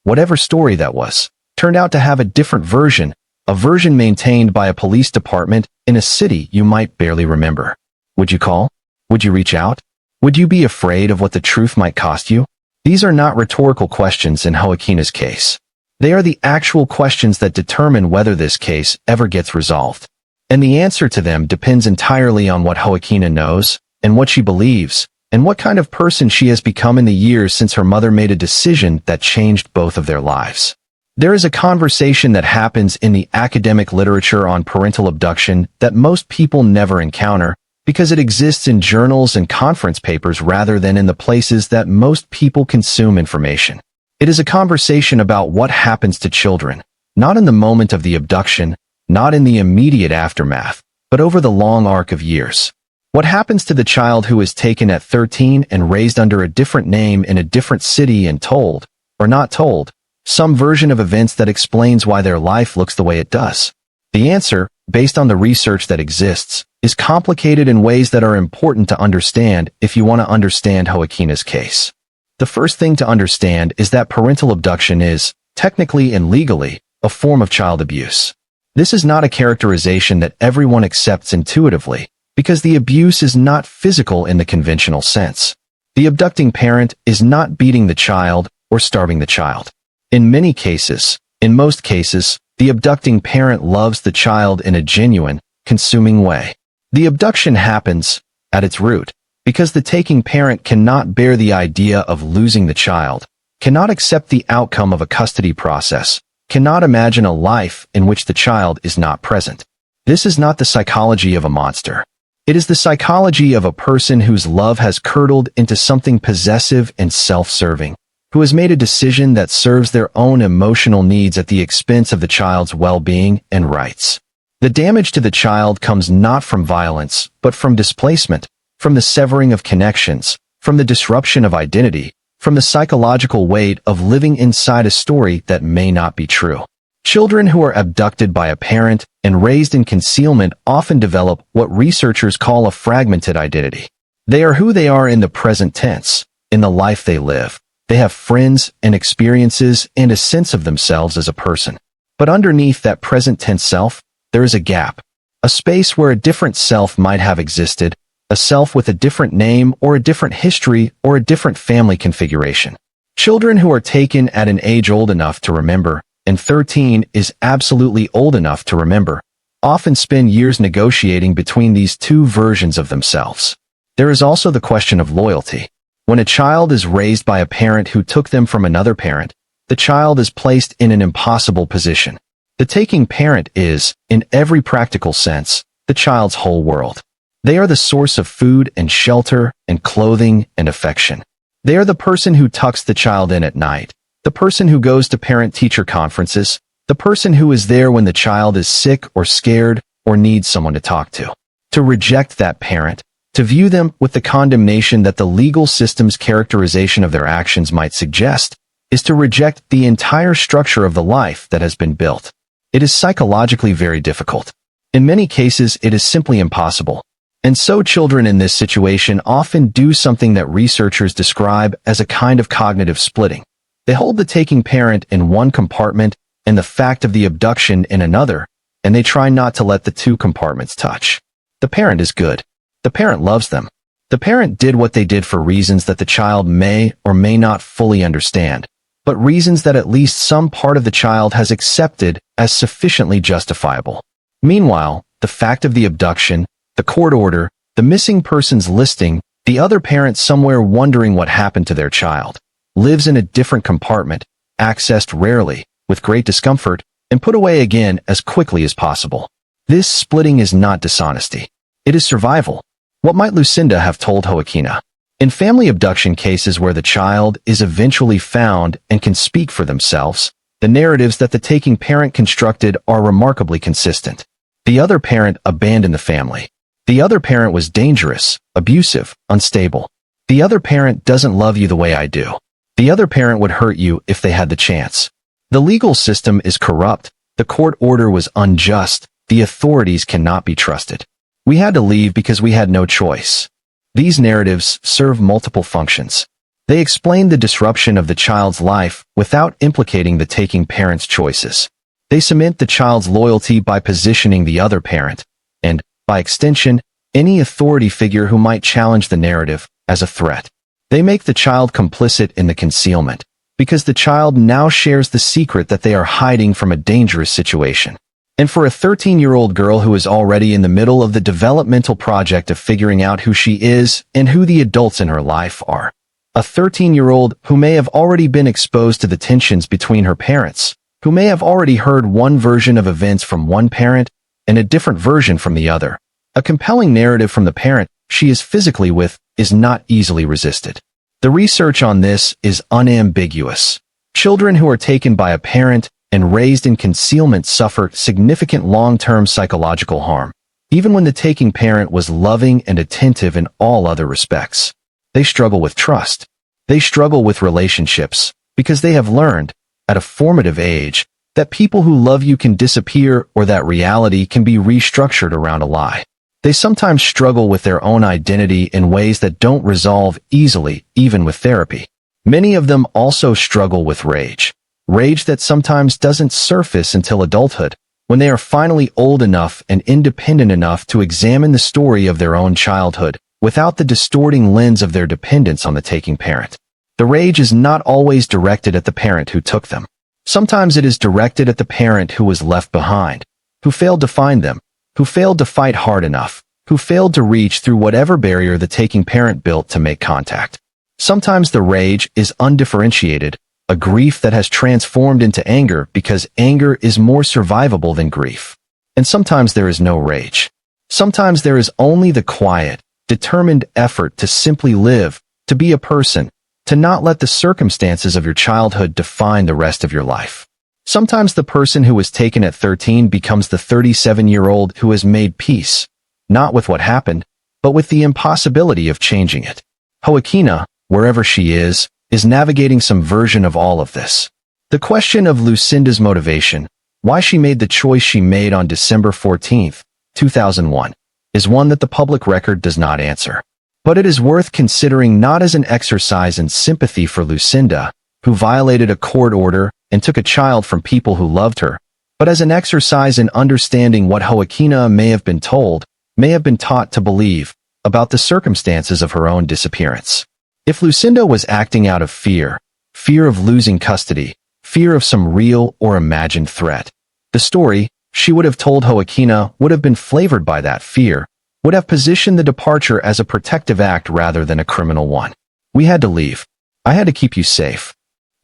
whatever story that was, turned out to have a different version, a version maintained by a police department in a city you might barely remember? Would you call? Would you reach out? Would you be afraid of what the truth might cost you? These are not rhetorical questions in Joaquina's case. They are the actual questions that determine whether this case ever gets resolved. And the answer to them depends entirely on what Joaquina knows, and what she believes, and what kind of person she has become in the years since her mother made a decision that changed both of their lives. There is a conversation that happens in the academic literature on parental abduction that most people never encounter, because it exists in journals and conference papers rather than in the places that most people consume information. It is a conversation about what happens to children, not in the moment of the abduction, not in the immediate aftermath, but over the long arc of years. What happens to the child who is taken at 13 and raised under a different name in a different city and told, or not told, some version of events that explains why their life looks the way it does? The answer, based on the research that exists, is complicated in ways that are important to understand if you want to understand Joaquina's case. The first thing to understand is that parental abduction is, technically and legally, a form of child abuse. This is not a characterization that everyone accepts intuitively, because the abuse is not physical in the conventional sense. The abducting parent is not beating the child or starving the child. In many cases, in most cases, the abducting parent loves the child in a genuine, consuming way. The abduction happens, at its root, because the taking parent cannot bear the idea of losing the child, cannot accept the outcome of a custody process, cannot imagine a life in which the child is not present. This is not the psychology of a monster. It is the psychology of a person whose love has curdled into something possessive and self-serving, who has made a decision that serves their own emotional needs at the expense of the child's well-being and rights. The damage to the child comes not from violence, but from displacement, from the severing of connections, from the disruption of identity, from the psychological weight of living inside a story that may not be true. Children who are abducted by a parent and raised in concealment often develop what researchers call a fragmented identity. They are who they are in the present tense, in the life they live. They have friends and experiences and a sense of themselves as a person. But underneath that present tense self, there is a gap, a space where a different self might have existed, a self with a different name or a different history or a different family configuration. Children who are taken at an age old enough to remember, and 13 is absolutely old enough to remember, often spend years negotiating between these two versions of themselves. There is also the question of loyalty. When a child is raised by a parent who took them from another parent, the child is placed in an impossible position. The taking parent is, in every practical sense, the child's whole world. They are the source of food and shelter and clothing and affection. They are the person who tucks the child in at night, the person who goes to parent-teacher conferences, the person who is there when the child is sick or scared or needs someone to talk to. To reject that parent, to view them with the condemnation that the legal system's characterization of their actions might suggest, is to reject the entire structure of the life that has been built. It is psychologically very difficult. In many cases, it is simply impossible. And so children in this situation often do something that researchers describe as a kind of cognitive splitting. They hold the taking parent in one compartment and the fact of the abduction in another, and they try not to let the two compartments touch. The parent is good. The parent loves them. The parent did what they did for reasons that the child may or may not fully understand, but reasons that at least some part of the child has accepted as sufficiently justifiable. Meanwhile, the fact of the abduction, the court order, the missing persons listing, the other parent somewhere wondering what happened to their child, lives in a different compartment, accessed rarely, with great discomfort, and put away again as quickly as possible. This splitting is not dishonesty. It is survival. What might Lucinda have told Joaquina? In family abduction cases where the child is eventually found and can speak for themselves, the narratives that the taking parent constructed are remarkably consistent. The other parent abandoned the family. The other parent was dangerous, abusive, unstable. The other parent doesn't love you the way I do. The other parent would hurt you if they had the chance. The legal system is corrupt. The court order was unjust. The authorities cannot be trusted. We had to leave because we had no choice. These narratives serve multiple functions. They explain the disruption of the child's life without implicating the taking parent's choices. They cement the child's loyalty by positioning the other parent, and, by extension, any authority figure who might challenge the narrative, as a threat. They make the child complicit in the concealment, because the child now shares the secret that they are hiding from a dangerous situation. And for a 13-year-old girl who is already in the middle of the developmental project of figuring out who she is and who the adults in her life are, a 13-year-old who may have already been exposed to the tensions between her parents, who may have already heard one version of events from one parent and a different version from the other, a compelling narrative from the parent she is physically with is not easily resisted. The research on this is unambiguous. Children who are taken by a parent and raised in concealment suffer significant long-term psychological harm, even when the taking parent was loving and attentive in all other respects. They struggle with trust. They struggle with relationships because they have learned, at a formative age, that people who love you can disappear or that reality can be restructured around a lie. They sometimes struggle with their own identity in ways that don't resolve easily, even with therapy. Many of them also struggle with rage. Rage that sometimes doesn't surface until adulthood, when they are finally old enough and independent enough to examine the story of their own childhood without the distorting lens of their dependence on the taking parent. The rage is not always directed at the parent who took them. Sometimes it is directed at the parent who was left behind, who failed to find them, who failed to fight hard enough, who failed to reach through whatever barrier the taking parent built to make contact. Sometimes the rage is undifferentiated, a grief that has transformed into anger because anger is more survivable than grief. And sometimes there is no rage. Sometimes there is only the quiet, determined effort to simply live, to be a person, to not let the circumstances of your childhood define the rest of your life. Sometimes the person who was taken at 13 becomes the 37-year-old who has made peace, not with what happened, but with the impossibility of changing it. Joaquina, wherever she is navigating some version of all of this. The question of Lucinda's motivation, why she made the choice she made on December 14, 2001, is one that the public record does not answer. But it is worth considering not as an exercise in sympathy for Lucinda, who violated a court order and took a child from people who loved her, but as an exercise in understanding what Joaquina may have been told, may have been taught to believe, about the circumstances of her own disappearance. If Lucinda was acting out of fear, fear of losing custody, fear of some real or imagined threat, the story she would have told Joaquina would have been flavored by that fear, would have positioned the departure as a protective act rather than a criminal one. We had to leave. I had to keep you safe.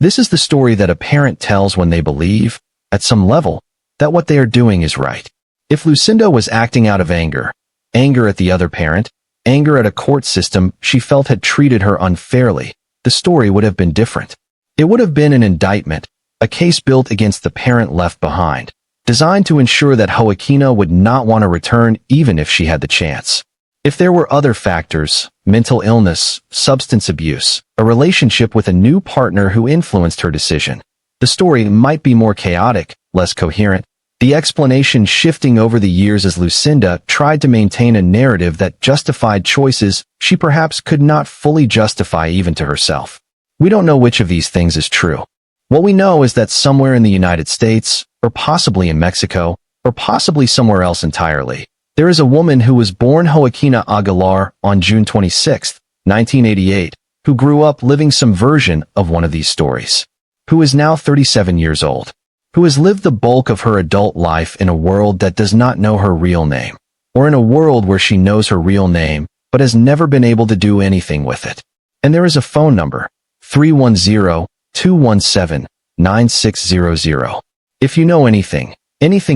This is the story that a parent tells when they believe, at some level, that what they are doing is right. If Lucinda was acting out of anger, anger at the other parent, anger at a court system she felt had treated her unfairly, the story would have been different. It would have been an indictment, a case built against the parent left behind, designed to ensure that Joaquina would not want to return even if she had the chance. If there were other factors, mental illness, substance abuse, a relationship with a new partner who influenced her decision, the story might be more chaotic, less coherent, the explanation shifting over the years as Lucinda tried to maintain a narrative that justified choices she perhaps could not fully justify even to herself. We don't know which of these things is true. What we know is that somewhere in the United States, or possibly in Mexico, or possibly somewhere else entirely, there is a woman who was born Joaquina Aguilar on June 26, 1988, who grew up living some version of one of these stories, who is now 37 years old, who has lived the bulk of her adult life in a world that does not know her real name, or in a world where she knows her real name but has never been able to do anything with it. And there is a phone number, 310-217-9600. If you know anything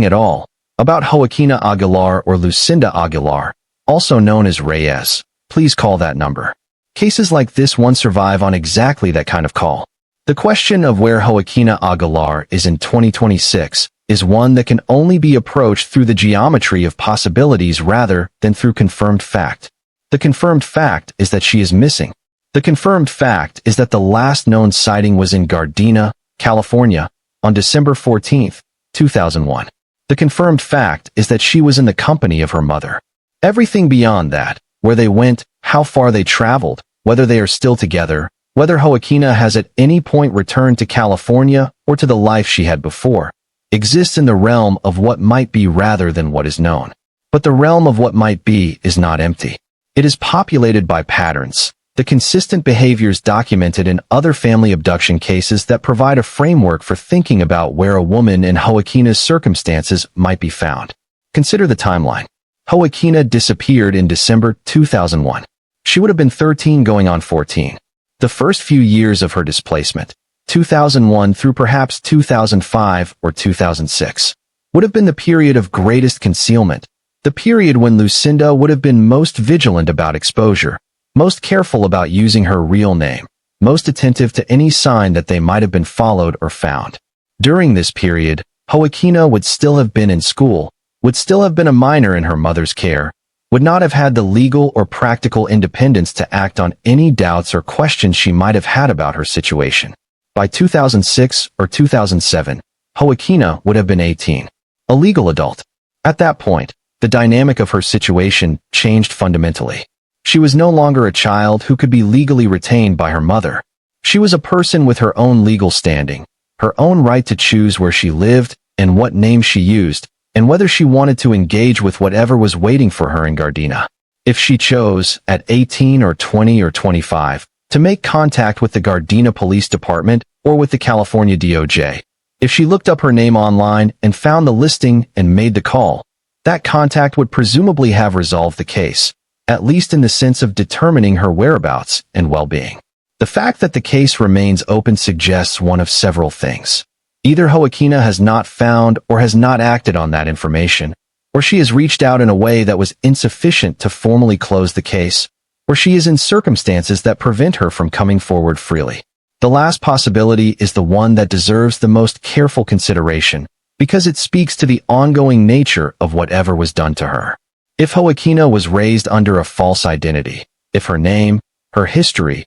at all, about Joaquina Aguilar or Lucinda Aguilar, also known as Reyes, please call that number. Cases like this one survive on exactly that kind of call. The question of where Joaquina Aguilar is in 2026 is one that can only be approached through the geometry of possibilities rather than through confirmed fact. The confirmed fact is that she is missing. The confirmed fact is that the last known sighting was in Gardena, California, on December 14, 2001. The confirmed fact is that she was in the company of her mother. Everything beyond that, where they went, how far they traveled, whether they are still together, whether Joaquina has at any point returned to California or to the life she had before, exists in the realm of what might be rather than what is known. But the realm of what might be is not empty. It is populated by patterns, the consistent behaviors documented in other family abduction cases that provide a framework for thinking about where a woman in Joaquina's circumstances might be found. Consider the timeline. Joaquina disappeared in December 2001. She would have been 13 going on 14. The first few years of her displacement, 2001 through perhaps 2005 or 2006, would have been the period of greatest concealment, the period when Lucinda would have been most vigilant about exposure, most careful about using her real name, most attentive to any sign that they might have been followed or found. During this period, Joaquina would still have been in school, would still have been a minor in her mother's care, would not have had the legal or practical independence to act on any doubts or questions she might have had about her situation. By 2006 or 2007, Joaquina would have been 18, a legal adult. At that point, the dynamic of her situation changed fundamentally. She was no longer a child who could be legally retained by her mother. She was a person with her own legal standing, her own right to choose where she lived and what name she used, and whether she wanted to engage with whatever was waiting for her in Gardena. If she chose, at 18 or 20 or 25, to make contact with the Gardena Police Department or with the California DOJ, if she looked up her name online and found the listing and made the call, that contact would presumably have resolved the case, at least in the sense of determining her whereabouts and well-being. The fact that the case remains open suggests one of several things. Either Joaquina has not found or has not acted on that information, or she has reached out in a way that was insufficient to formally close the case, or she is in circumstances that prevent her from coming forward freely. The last possibility is the one that deserves the most careful consideration, because it speaks to the ongoing nature of whatever was done to her. If Joaquina was raised under a false identity, if her name, her history,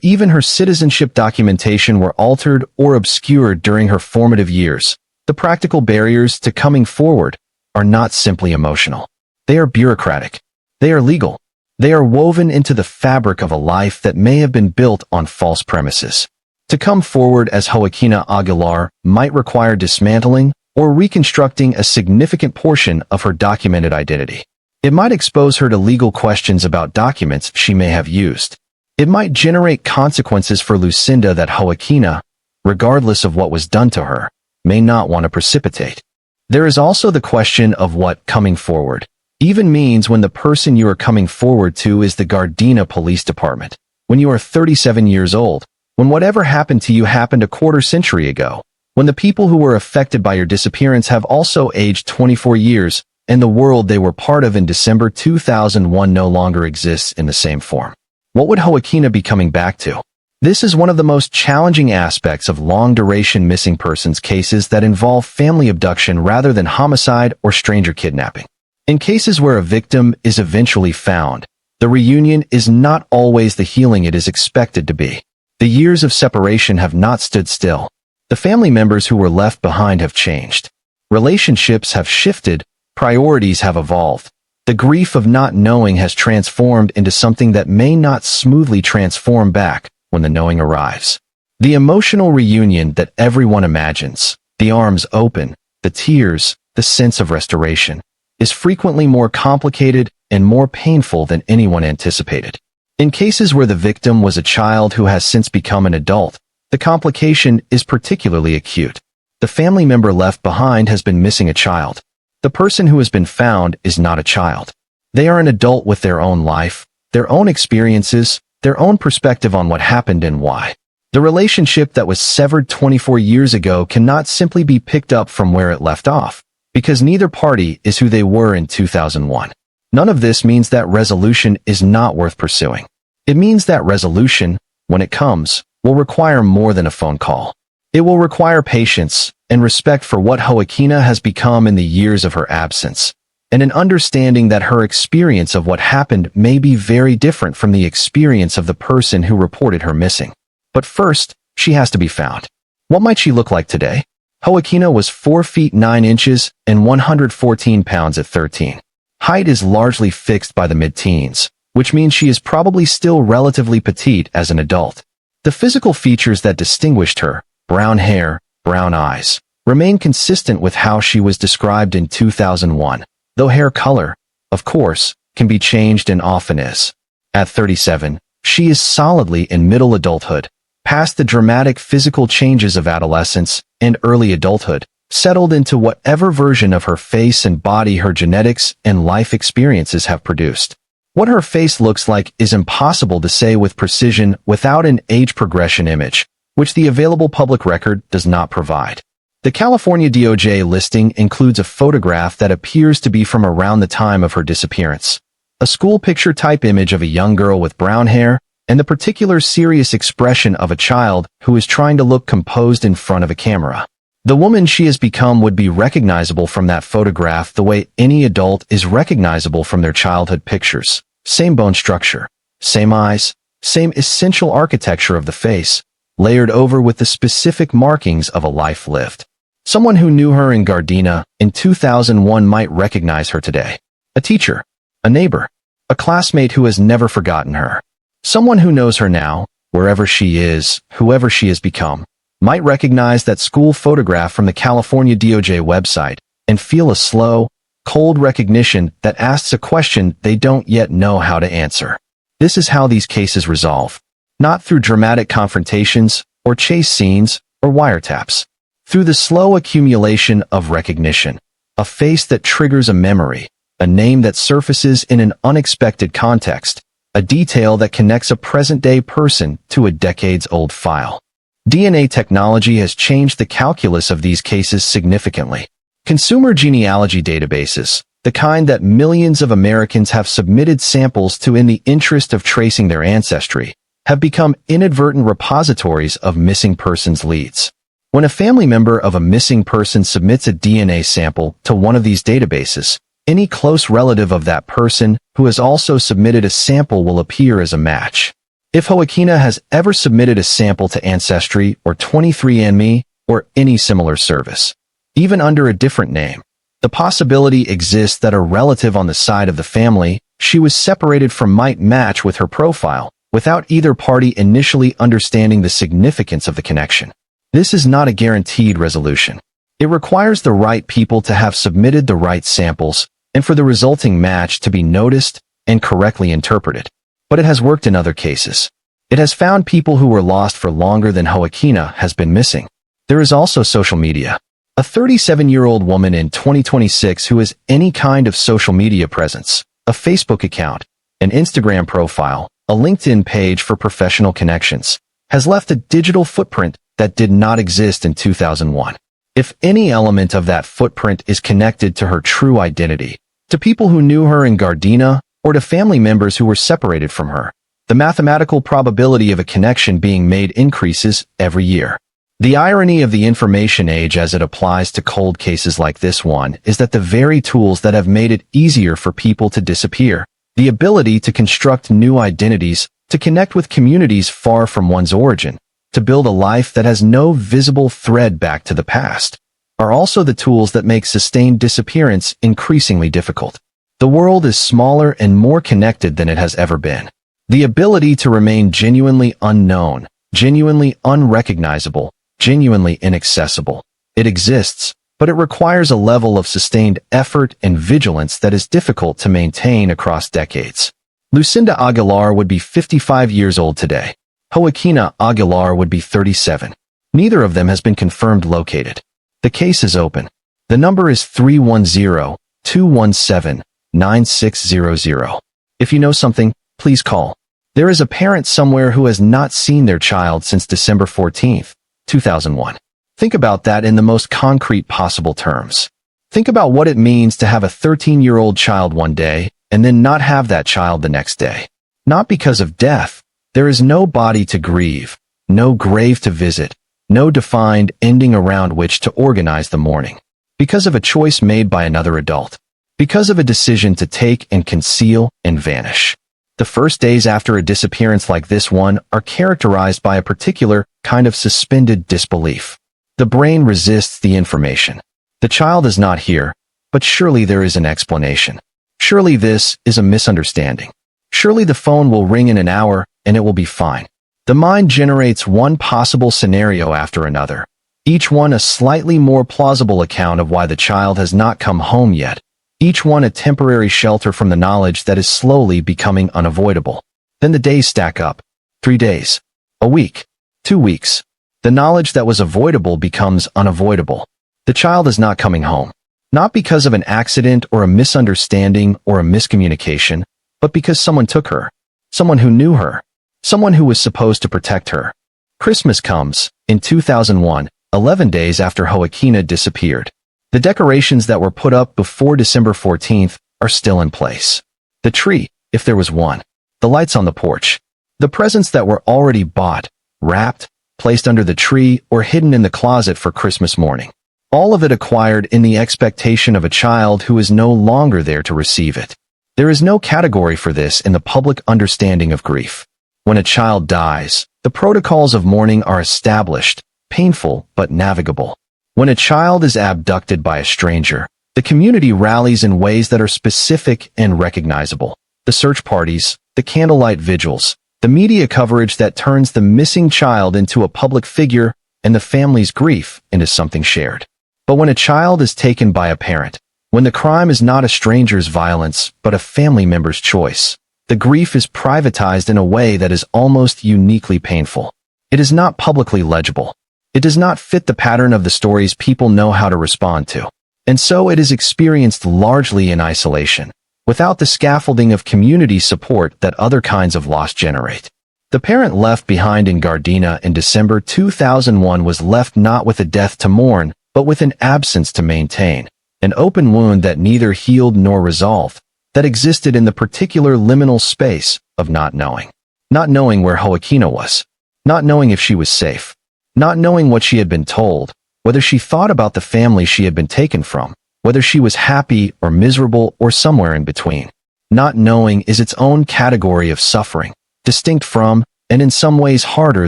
even her citizenship documentation were altered or obscured during her formative years, the practical barriers to coming forward are not simply emotional. They are bureaucratic. They are legal. They are woven into the fabric of a life that may have been built on false premises. To come forward as Joaquina Aguilar might require dismantling or reconstructing a significant portion of her documented identity. It might expose her to legal questions about documents she may have used. It might generate consequences for Lucinda that Joaquina, regardless of what was done to her, may not want to precipitate. There is also the question of what coming forward even means when the person you are coming forward to is the Gardena Police Department, when you are 37 years old, when whatever happened to you happened a quarter century ago, when the people who were affected by your disappearance have also aged 24 years, and the world they were part of in December 2001 no longer exists in the same form. What would Joaquina be coming back to? This is one of the most challenging aspects of long-duration missing persons cases that involve family abduction rather than homicide or stranger kidnapping. In cases where a victim is eventually found, the reunion is not always the healing it is expected to be. The years of separation have not stood still. The family members who were left behind have changed. Relationships have shifted. Priorities have evolved. The grief of not knowing has transformed into something that may not smoothly transform back when the knowing arrives. The emotional reunion that everyone imagines, the arms open, the tears, the sense of restoration, is frequently more complicated and more painful than anyone anticipated. In cases where the victim was a child who has since become an adult, the complication is particularly acute. The family member left behind has been missing a child. The person who has been found is not a child. They are an adult with their own life, their own experiences, their own perspective on what happened and why. The relationship that was severed 24 years ago cannot simply be picked up from where it left off, because neither party is who they were in 2001. None of this means that resolution is not worth pursuing. It means that resolution, when it comes, will require more than a phone call. It will require patience and respect for what Joaquina has become in the years of her absence, and an understanding that her experience of what happened may be very different from the experience of the person who reported her missing. But first, she has to be found. What might she look like today? Joaquina was 4 feet 9 inches and 114 pounds at 13. Height is largely fixed by the mid-teens, which means she is probably still relatively petite as an adult. The physical features that distinguished her, brown hair, brown eyes, remain consistent with how she was described in 2001, though hair color, of course, can be changed and often is. At 37, she is solidly in middle adulthood, past the dramatic physical changes of adolescence and early adulthood, settled into whatever version of her face and body her genetics and life experiences have produced. What her face looks like is impossible to say with precision without an age progression image, which the available public record does not provide. The California DOJ listing includes a photograph that appears to be from around the time of her disappearance, a school picture type image of a young girl with brown hair, and the particular serious expression of a child who is trying to look composed in front of a camera. The woman she has become would be recognizable from that photograph the way any adult is recognizable from their childhood pictures. Same bone structure, same eyes, same essential architecture of the face, layered over with the specific markings of a life lived. Someone who knew her in Gardena in 2001 might recognize her today. A teacher, a neighbor, a classmate who has never forgotten her. Someone who knows her now, wherever she is, whoever she has become, might recognize that school photograph from the California DOJ website and feel a slow, cold recognition that asks a question they don't yet know how to answer. This is how these cases resolve. Not through dramatic confrontations, or chase scenes, or wiretaps. Through the slow accumulation of recognition. A face that triggers a memory, a name that surfaces in an unexpected context, a detail that connects a present-day person to a decades-old file. DNA technology has changed the calculus of these cases significantly. Consumer genealogy databases, the kind that millions of Americans have submitted samples to in the interest of tracing their ancestry, have become inadvertent repositories of missing persons leads. When a family member of a missing person submits a DNA sample to one of these databases, any close relative of that person who has also submitted a sample will appear as a match. If Joaquina has ever submitted a sample to Ancestry or 23andMe or any similar service, even under a different name, the possibility exists that a relative on the side of the family she was separated from might match with her profile, without either party initially understanding the significance of the connection. This is not a guaranteed resolution. It requires the right people to have submitted the right samples and for the resulting match to be noticed and correctly interpreted. But it has worked in other cases. It has found people who were lost for longer than Joaquina has been missing. There is also social media. A 37-year-old woman in 2026 who has any kind of social media presence, a Facebook account, an Instagram profile, a LinkedIn page for professional connections, has left a digital footprint that did not exist in 2001. If any element of that footprint is connected to her true identity, to people who knew her in Gardena, or to family members who were separated from her, the mathematical probability of a connection being made increases every year. The irony of the information age as it applies to cold cases like this one is that the very tools that have made it easier for people to disappear, the ability to construct new identities, to connect with communities far from one's origin, to build a life that has no visible thread back to the past, are also the tools that make sustained disappearance increasingly difficult. The world is smaller and more connected than it has ever been. The ability to remain genuinely unknown, genuinely unrecognizable, genuinely inaccessible. It exists, but it requires a level of sustained effort and vigilance that is difficult to maintain across decades. Lucinda Aguilar would be 55 years old today. Joaquina Aguilar would be 37. Neither of them has been confirmed located. The case is open. The number is 310-217-9600. If you know something, please call. There is a parent somewhere who has not seen their child since December 14, 2001. Think about that in the most concrete possible terms. Think about what it means to have a 13-year-old child one day and then not have that child the next day. Not because of death. There is no body to grieve, no grave to visit, no defined ending around which to organize the mourning. Because of a choice made by another adult. Because of a decision to take and conceal and vanish. The first days after a disappearance like this one are characterized by a particular kind of suspended disbelief. The brain resists the information. The child is not here, but surely there is an explanation. Surely this is a misunderstanding. Surely the phone will ring in an hour and it will be fine. The mind generates one possible scenario after another, each one a slightly more plausible account of why the child has not come home yet, each one a temporary shelter from the knowledge that is slowly becoming unavoidable. Then the days stack up. 3 days. A week. 2 weeks. The knowledge that was avoidable becomes unavoidable. The child is not coming home. Not because of an accident or a misunderstanding or a miscommunication, but because someone took her. Someone who knew her. Someone who was supposed to protect her. Christmas comes, in 2001, 11 days after Joaquina disappeared. The decorations that were put up before December 14th are still in place. The tree, if there was one. The lights on the porch. The presents that were already bought, wrapped, placed under the tree, or hidden in the closet for Christmas morning. All of it acquired in the expectation of a child who is no longer there to receive it. There is no category for this in the public understanding of grief. When a child dies, the protocols of mourning are established, painful but navigable. When a child is abducted by a stranger, the community rallies in ways that are specific and recognizable. The search parties, the candlelight vigils, the media coverage that turns the missing child into a public figure and the family's grief into something shared. But when a child is taken by a parent, when the crime is not a stranger's violence but a family member's choice, the grief is privatized in a way that is almost uniquely painful. It is not publicly legible. It does not fit the pattern of the stories people know how to respond to. And so it is experienced largely in isolation, without the scaffolding of community support that other kinds of loss generate. The parent left behind in Gardena in December 2001 was left not with a death to mourn, but with an absence to maintain, an open wound that neither healed nor resolved, that existed in the particular liminal space of not knowing. Not knowing where Joaquina was. Not knowing if she was safe. Not knowing what she had been told, whether she thought about the family she had been taken from, whether she was happy or miserable or somewhere in between. Not knowing is its own category of suffering, distinct from, and in some ways harder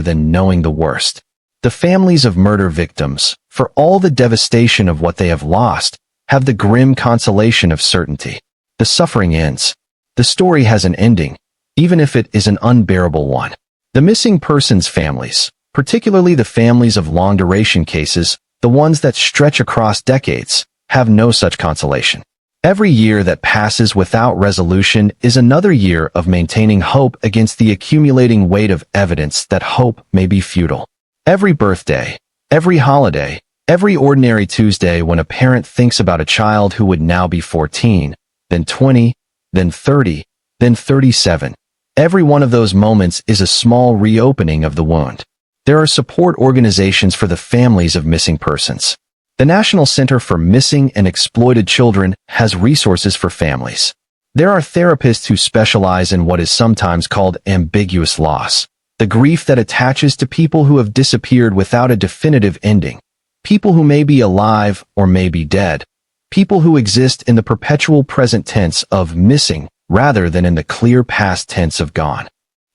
than knowing the worst. The families of murder victims, for all the devastation of what they have lost, have the grim consolation of certainty. The suffering ends. The story has an ending, even if it is an unbearable one. The missing persons families, particularly the families of long-duration cases, the ones that stretch across decades, have no such consolation. Every year that passes without resolution is another year of maintaining hope against the accumulating weight of evidence that hope may be futile. Every birthday, every holiday, every ordinary Tuesday when a parent thinks about a child who would now be 14, then 20, then 30, then 37, every one of those moments is a small reopening of the wound. There are support organizations for the families of missing persons. The National Center for Missing and Exploited Children has resources for families. There are therapists who specialize in what is sometimes called ambiguous loss, the grief that attaches to people who have disappeared without a definitive ending, people who may be alive or may be dead, people who exist in the perpetual present tense of missing rather than in the clear past tense of gone.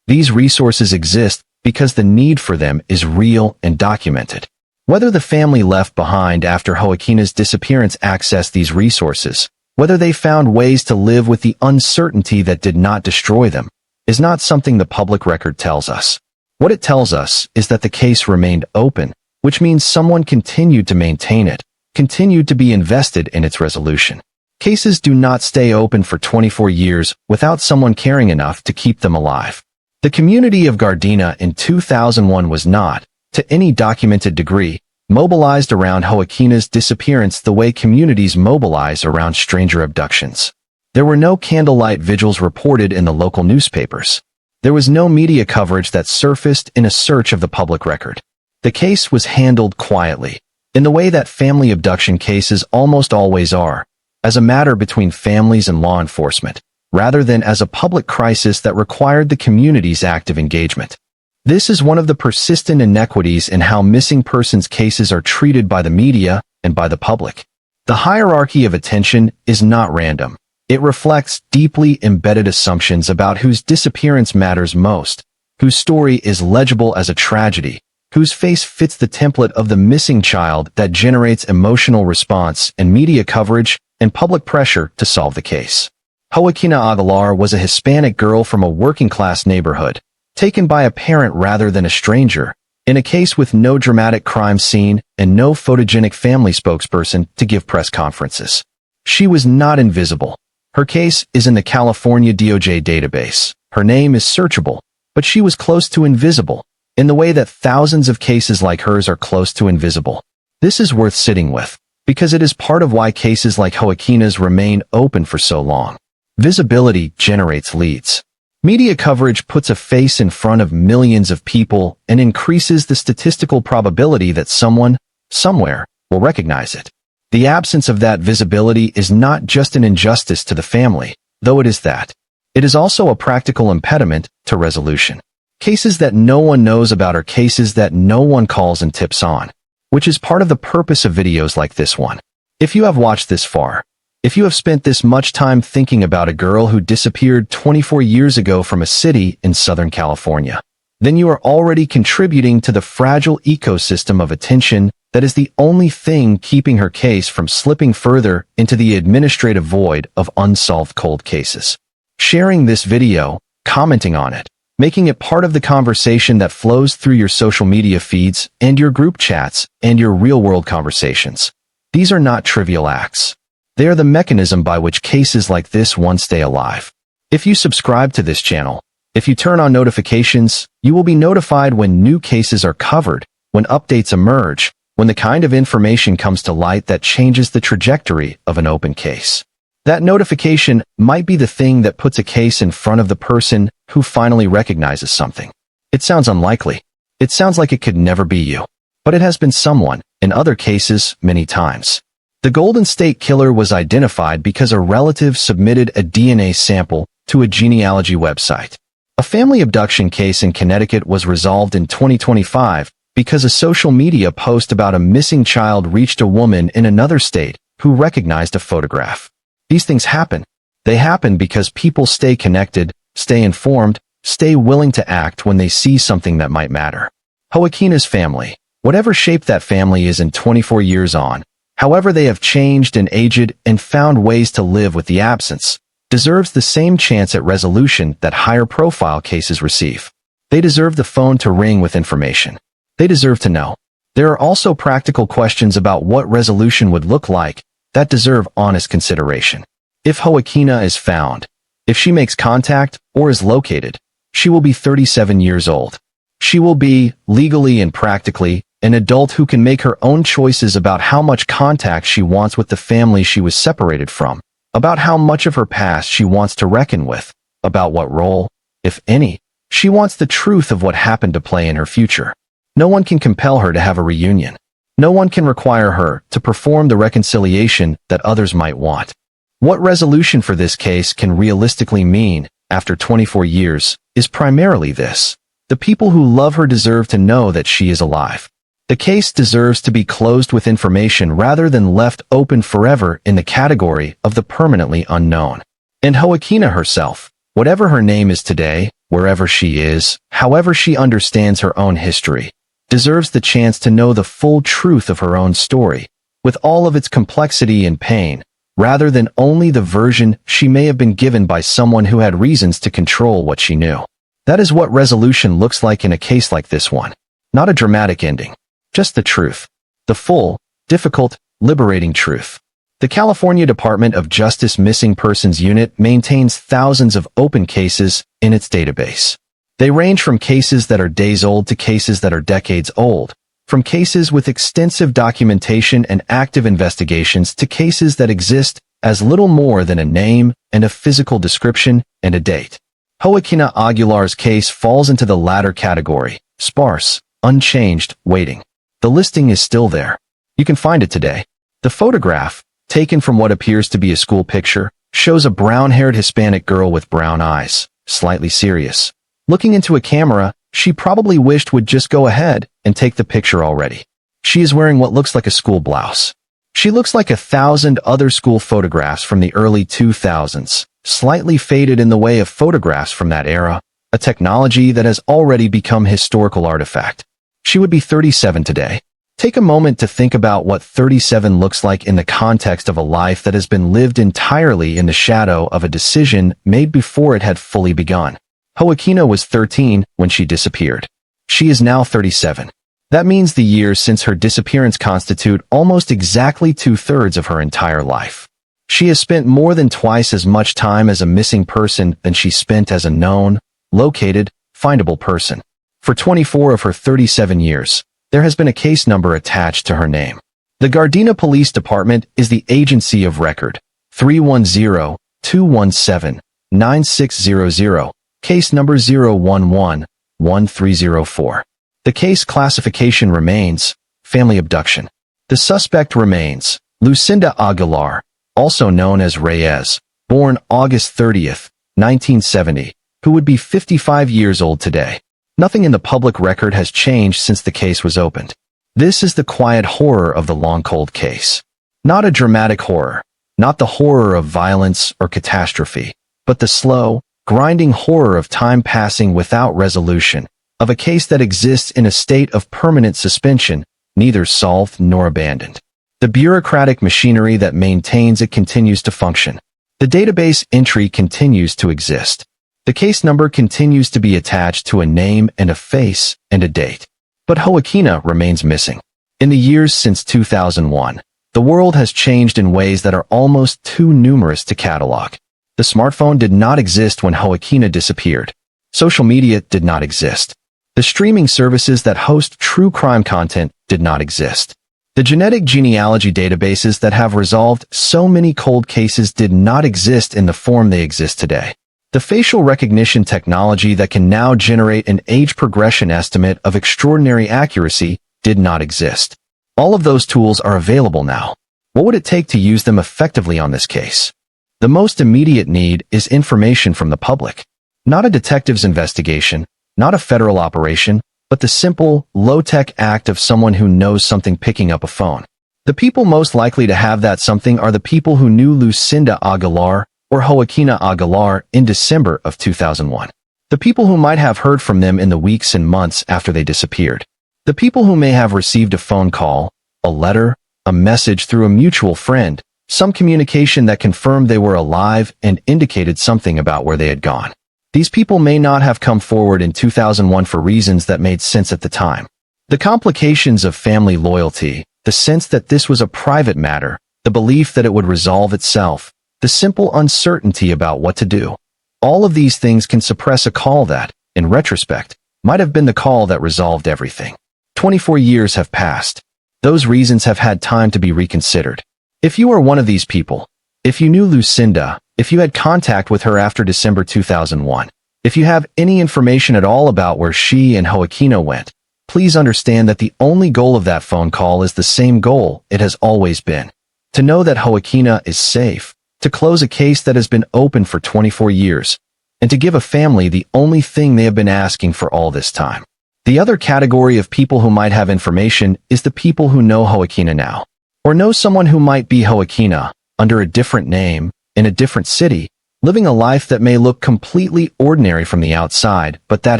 These resources exist because the need for them is real and documented. Whether the family left behind after Joaquina's disappearance accessed these resources, whether they found ways to live with the uncertainty that did not destroy them, is not something the public record tells us. What it tells us is that the case remained open, which means someone continued to maintain it, continued to be invested in its resolution. Cases do not stay open for 24 years without someone caring enough to keep them alive. The community of Gardena in 2001 was not, to any documented degree, mobilized around Joaquina's disappearance the way communities mobilize around stranger abductions. There were no candlelight vigils reported in the local newspapers. There was no media coverage that surfaced in a search of the public record. The case was handled quietly, in the way that family abduction cases almost always are, as a matter between families and law enforcement, rather than as a public crisis that required the community's active engagement. This is one of the persistent inequities in how missing persons cases are treated by the media and by the public. The hierarchy of attention is not random. It reflects deeply embedded assumptions about whose disappearance matters most, whose story is legible as a tragedy, whose face fits the template of the missing child that generates emotional response and media coverage and public pressure to solve the case. Joaquina Aguilar was a Hispanic girl from a working-class neighborhood, taken by a parent rather than a stranger, in a case with no dramatic crime scene and no photogenic family spokesperson to give press conferences. She was not invisible. Her case is in the California DOJ database. Her name is searchable, but she was close to invisible, in the way that thousands of cases like hers are close to invisible. This is worth sitting with, because it is part of why cases like Joaquina's remain open for so long. Visibility generates leads. Media coverage puts a face in front of millions of people and increases the statistical probability that someone, somewhere, will recognize it. The absence of that visibility is not just an injustice to the family, though it is that. It is also a practical impediment to resolution. Cases that no one knows about are cases that no one calls and tips on, which is part of the purpose of videos like this one. If you have watched this far, if you have spent this much time thinking about a girl who disappeared 24 years ago from a city in Southern California, then you are already contributing to the fragile ecosystem of attention that is the only thing keeping her case from slipping further into the administrative void of unsolved cold cases. Sharing this video, commenting on it, making it part of the conversation that flows through your social media feeds and your group chats and your real-world conversations. These are not trivial acts. They are the mechanism by which cases like this one stay alive. If you subscribe to this channel, if you turn on notifications, you will be notified when new cases are covered, when updates emerge, when the kind of information comes to light that changes the trajectory of an open case. That notification might be the thing that puts a case in front of the person who finally recognizes something. It sounds unlikely. It sounds like it could never be you. But it has been someone, in other cases, many times. The Golden State Killer was identified because a relative submitted a DNA sample to a genealogy website. A family abduction case in Connecticut was resolved in 2025 because a social media post about a missing child reached a woman in another state who recognized a photograph. These things happen. They happen because people stay connected, stay informed, stay willing to act when they see something that might matter. Joaquina's family, whatever shape that family is in 24 years on, however they have changed and aged and found ways to live with the absence, deserves the same chance at resolution that higher-profile cases receive. They deserve the phone to ring with information. They deserve to know. There are also practical questions about what resolution would look like that deserve honest consideration. If Joaquina is found, if she makes contact or is located, she will be 37 years old. She will be, legally and practically, an adult who can make her own choices about how much contact she wants with the family she was separated from, about how much of her past she wants to reckon with, about what role, if any, she wants the truth of what happened to play in her future. No one can compel her to have a reunion. No one can require her to perform the reconciliation that others might want. What resolution for this case can realistically mean, after 24 years, is primarily this. The people who love her deserve to know that she is alive. The case deserves to be closed with information rather than left open forever in the category of the permanently unknown. And Joaquina herself, whatever her name is today, wherever she is, however she understands her own history, deserves the chance to know the full truth of her own story, with all of its complexity and pain, rather than only the version she may have been given by someone who had reasons to control what she knew. That is what resolution looks like in a case like this one. Not a dramatic ending. Just the truth. The full, difficult, liberating truth. The California Department of Justice Missing Persons Unit maintains thousands of open cases in its database. They range from cases that are days old to cases that are decades old, from cases with extensive documentation and active investigations to cases that exist as little more than a name and a physical description and a date. Joaquina Aguilar's case falls into the latter category, sparse, unchanged, waiting. The listing is still there. You can find it today. The photograph, taken from what appears to be a school picture, shows a brown-haired Hispanic girl with brown eyes, slightly serious. Looking into a camera she probably wished would just go ahead and take the picture already. She is wearing what looks like a school blouse. She looks like 1,000 other school photographs from the early 2000s, slightly faded in the way of photographs from that era, a technology that has already become historical artifact. She would be 37 today. Take a moment to think about what 37 looks like in the context of a life that has been lived entirely in the shadow of a decision made before it had fully begun. Joaquina was 13 when she disappeared. She is now 37. That means the years since her disappearance constitute almost exactly 2/3 of her entire life. She has spent more than twice as much time as a missing person than she spent as a known, located, findable person. For 24 of her 37 years, there has been a case number attached to her name. The Gardena Police Department is the agency of record. 310-217-9600, case number 011-1304. The case classification remains family abduction. The suspect remains Lucinda Aguilar, also known as Reyes, born August 30th, 1970, who would be 55 years old today. Nothing in the public record has changed since the case was opened. This is the quiet horror of the long-cold case. Not a dramatic horror, not the horror of violence or catastrophe, but the slow, grinding horror of time passing without resolution, of a case that exists in a state of permanent suspension, neither solved nor abandoned. The bureaucratic machinery that maintains it continues to function. The database entry continues to exist. The case number continues to be attached to a name and a face and a date. But Joaquina remains missing. In the years since 2001, the world has changed in ways that are almost too numerous to catalog. The smartphone did not exist when Joaquina disappeared. Social media did not exist. The streaming services that host true crime content did not exist. The genetic genealogy databases that have resolved so many cold cases did not exist in the form they exist today. The facial recognition technology that can now generate an age progression estimate of extraordinary accuracy did not exist. All of those tools are available now. What would it take to use them effectively on this case? The most immediate need is information from the public. Not a detective's investigation, not a federal operation, but the simple, low-tech act of someone who knows something picking up a phone. The people most likely to have that something are the people who knew Lucinda Aguilar or Joaquina Aguilar in December of 2001. The people who might have heard from them in the weeks and months after they disappeared. The people who may have received a phone call, a letter, a message through a mutual friend, some communication that confirmed they were alive and indicated something about where they had gone. These people may not have come forward in 2001 for reasons that made sense at the time. The complications of family loyalty, the sense that this was a private matter, the belief that it would resolve itself, the simple uncertainty about what to do. All of these things can suppress a call that, in retrospect, might have been the call that resolved everything. 24 years have passed. Those reasons have had time to be reconsidered. If you are one of these people, if you knew Lucinda, if you had contact with her after December 2001, if you have any information at all about where she and Joaquina went, please understand that the only goal of that phone call is the same goal it has always been. To know that Joaquina is safe, to close a case that has been open for 24 years, and to give a family the only thing they have been asking for all this time. The other category of people who might have information is the people who know Joaquina now, or know someone who might be Joaquina, under a different name, in a different city, living a life that may look completely ordinary from the outside, but that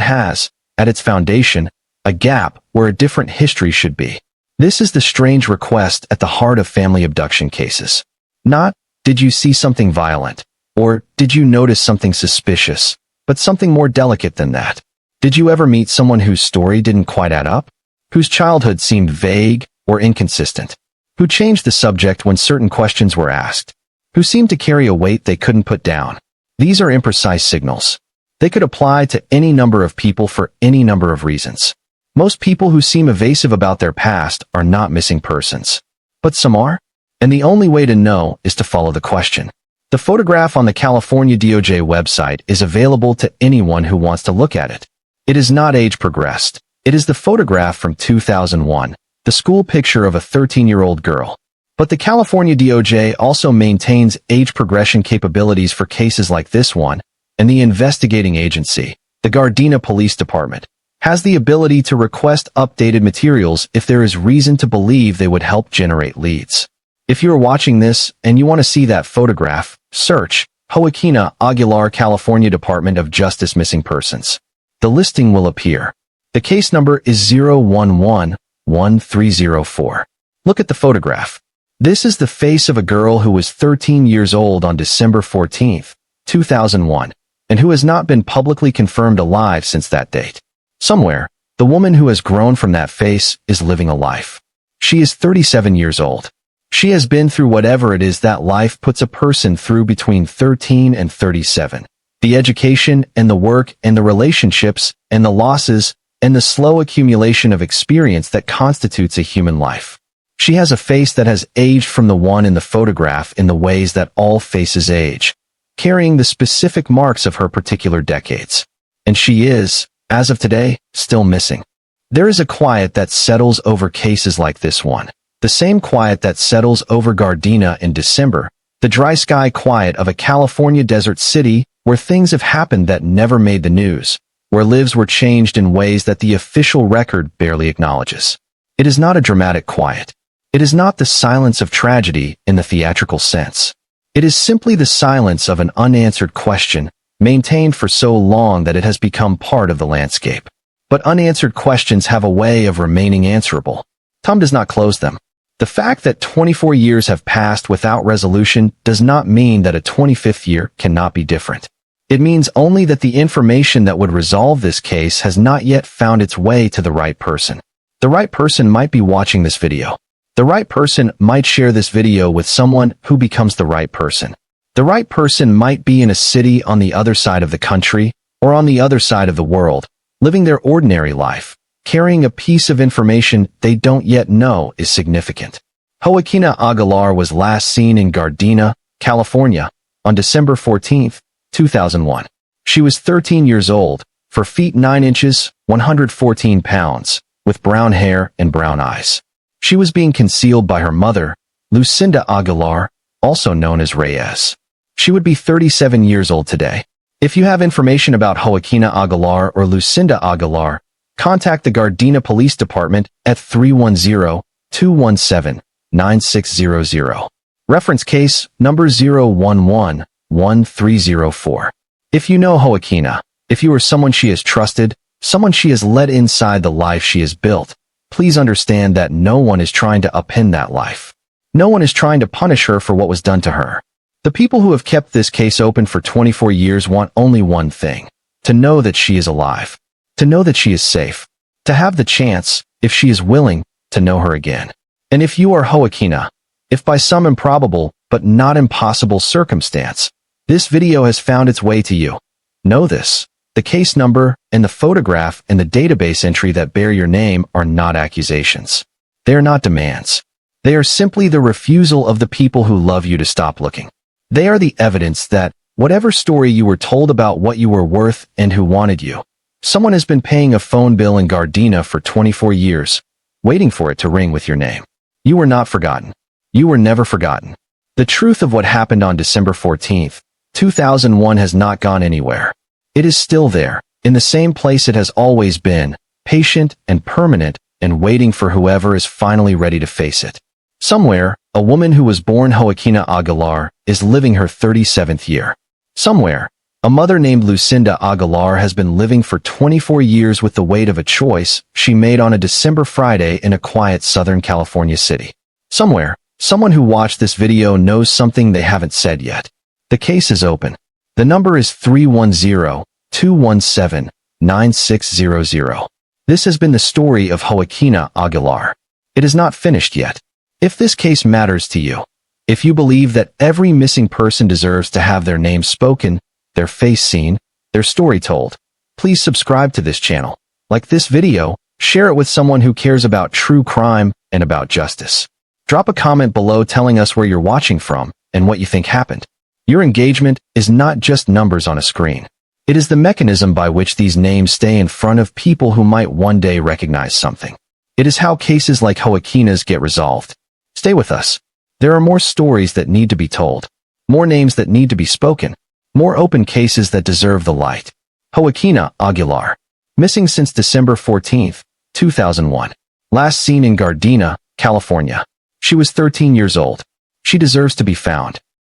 has, at its foundation, a gap where a different history should be. This is the strange request at the heart of family abduction cases. Not, did you see something violent? Or, did you notice something suspicious? But something more delicate than that. Did you ever meet someone whose story didn't quite add up? Whose childhood seemed vague or inconsistent? Who changed the subject when certain questions were asked? Who seemed to carry a weight they couldn't put down? These are imprecise signals. They could apply to any number of people for any number of reasons. Most people who seem evasive about their past are not missing persons. But some are? And the only way to know is to follow the question. The photograph on the California DOJ website is available to anyone who wants to look at it. It is not age progressed. It is the photograph from 2001, the school picture of a 13-year-old girl. But the California DOJ also maintains age progression capabilities for cases like this one, and the investigating agency, the Gardena Police Department, has the ability to request updated materials if there is reason to believe they would help generate leads. If you are watching this and you want to see that photograph, search Joaquina Aguilar, California Department of Justice Missing Persons. The listing will appear. The case number is 011-1304. Look at the photograph. This is the face of a girl who was 13 years old on December 14, 2001, and who has not been publicly confirmed alive since that date. Somewhere, the woman who has grown from that face is living a life. She is 37 years old. She has been through whatever it is that life puts a person through between 13 and 37. The education and the work and the relationships and the losses and the slow accumulation of experience that constitutes a human life. She has a face that has aged from the one in the photograph in the ways that all faces age, carrying the specific marks of her particular decades. And she is, as of today, still missing. There is a quiet that settles over cases like this one. The same quiet that settles over Gardena in December, the dry sky quiet of a California desert city where things have happened that never made the news, where lives were changed in ways that the official record barely acknowledges. It is not a dramatic quiet. It is not the silence of tragedy in the theatrical sense. It is simply the silence of an unanswered question, maintained for so long that it has become part of the landscape. But unanswered questions have a way of remaining answerable. Time does not close them. The fact that 24 years have passed without resolution does not mean that a 25th year cannot be different. It means only that the information that would resolve this case has not yet found its way to the right person. The right person might be watching this video. The right person might share this video with someone who becomes the right person. The right person might be in a city on the other side of the country or on the other side of the world, living their ordinary life, carrying a piece of information they don't yet know is significant. Joaquina Aguilar was last seen in Gardena, California, on December 14, 2001. She was 13 years old, 4 feet 9 inches, 114 pounds, with brown hair and brown eyes. She was being concealed by her mother, Lucinda Aguilar, also known as Reyes. She would be 37 years old today. If you have information about Joaquina Aguilar or Lucinda Aguilar, contact the Gardena Police Department at 310-217-9600. Reference case number 011-1304. If you know Joaquina, if you are someone she has trusted, someone she has let inside the life she has built, please understand that no one is trying to upend that life. No one is trying to punish her for what was done to her. The people who have kept this case open for 24 years want only one thing: to know that she is alive. To know that she is safe, to have the chance, if she is willing, to know her again. And if you are Joaquina, if by some improbable but not impossible circumstance, this video has found its way to you, know this: the case number and the photograph and the database entry that bear your name are not accusations. They are not demands. They are simply the refusal of the people who love you to stop looking. They are the evidence that, whatever story you were told about what you were worth and who wanted you, someone has been paying a phone bill in Gardena for 24 years, waiting for it to ring with your name. You were not forgotten. You were never forgotten. The truth of what happened on December 14, 2001 has not gone anywhere. It is still there, in the same place it has always been, patient and permanent and waiting for whoever is finally ready to face it. Somewhere, a woman who was born Joaquina Aguilar is living her 37th year. Somewhere, a mother named Lucinda Aguilar has been living for 24 years with the weight of a choice she made on a December Friday in a quiet Southern California city. Somewhere, someone who watched this video knows something they haven't said yet. The case is open. The number is 310-217-9600. This has been the story of Joaquina Aguilar. It is not finished yet. If this case matters to you, if you believe that every missing person deserves to have their name spoken, their face seen, their story told, please subscribe to this channel, like this video, share it with someone who cares about true crime and about justice. Drop a comment below telling us where you're watching from and what you think happened. Your engagement is not just numbers on a screen. It is the mechanism by which these names stay in front of people who might one day recognize something. It is how cases like Joaquina's get resolved. Stay with us. There are more stories that need to be told, more names that need to be spoken, more open cases that deserve the light. Joaquina Aguilar. Missing since December 14, 2001. Last seen in Gardena, California. She was 13 years old. She deserves to be found.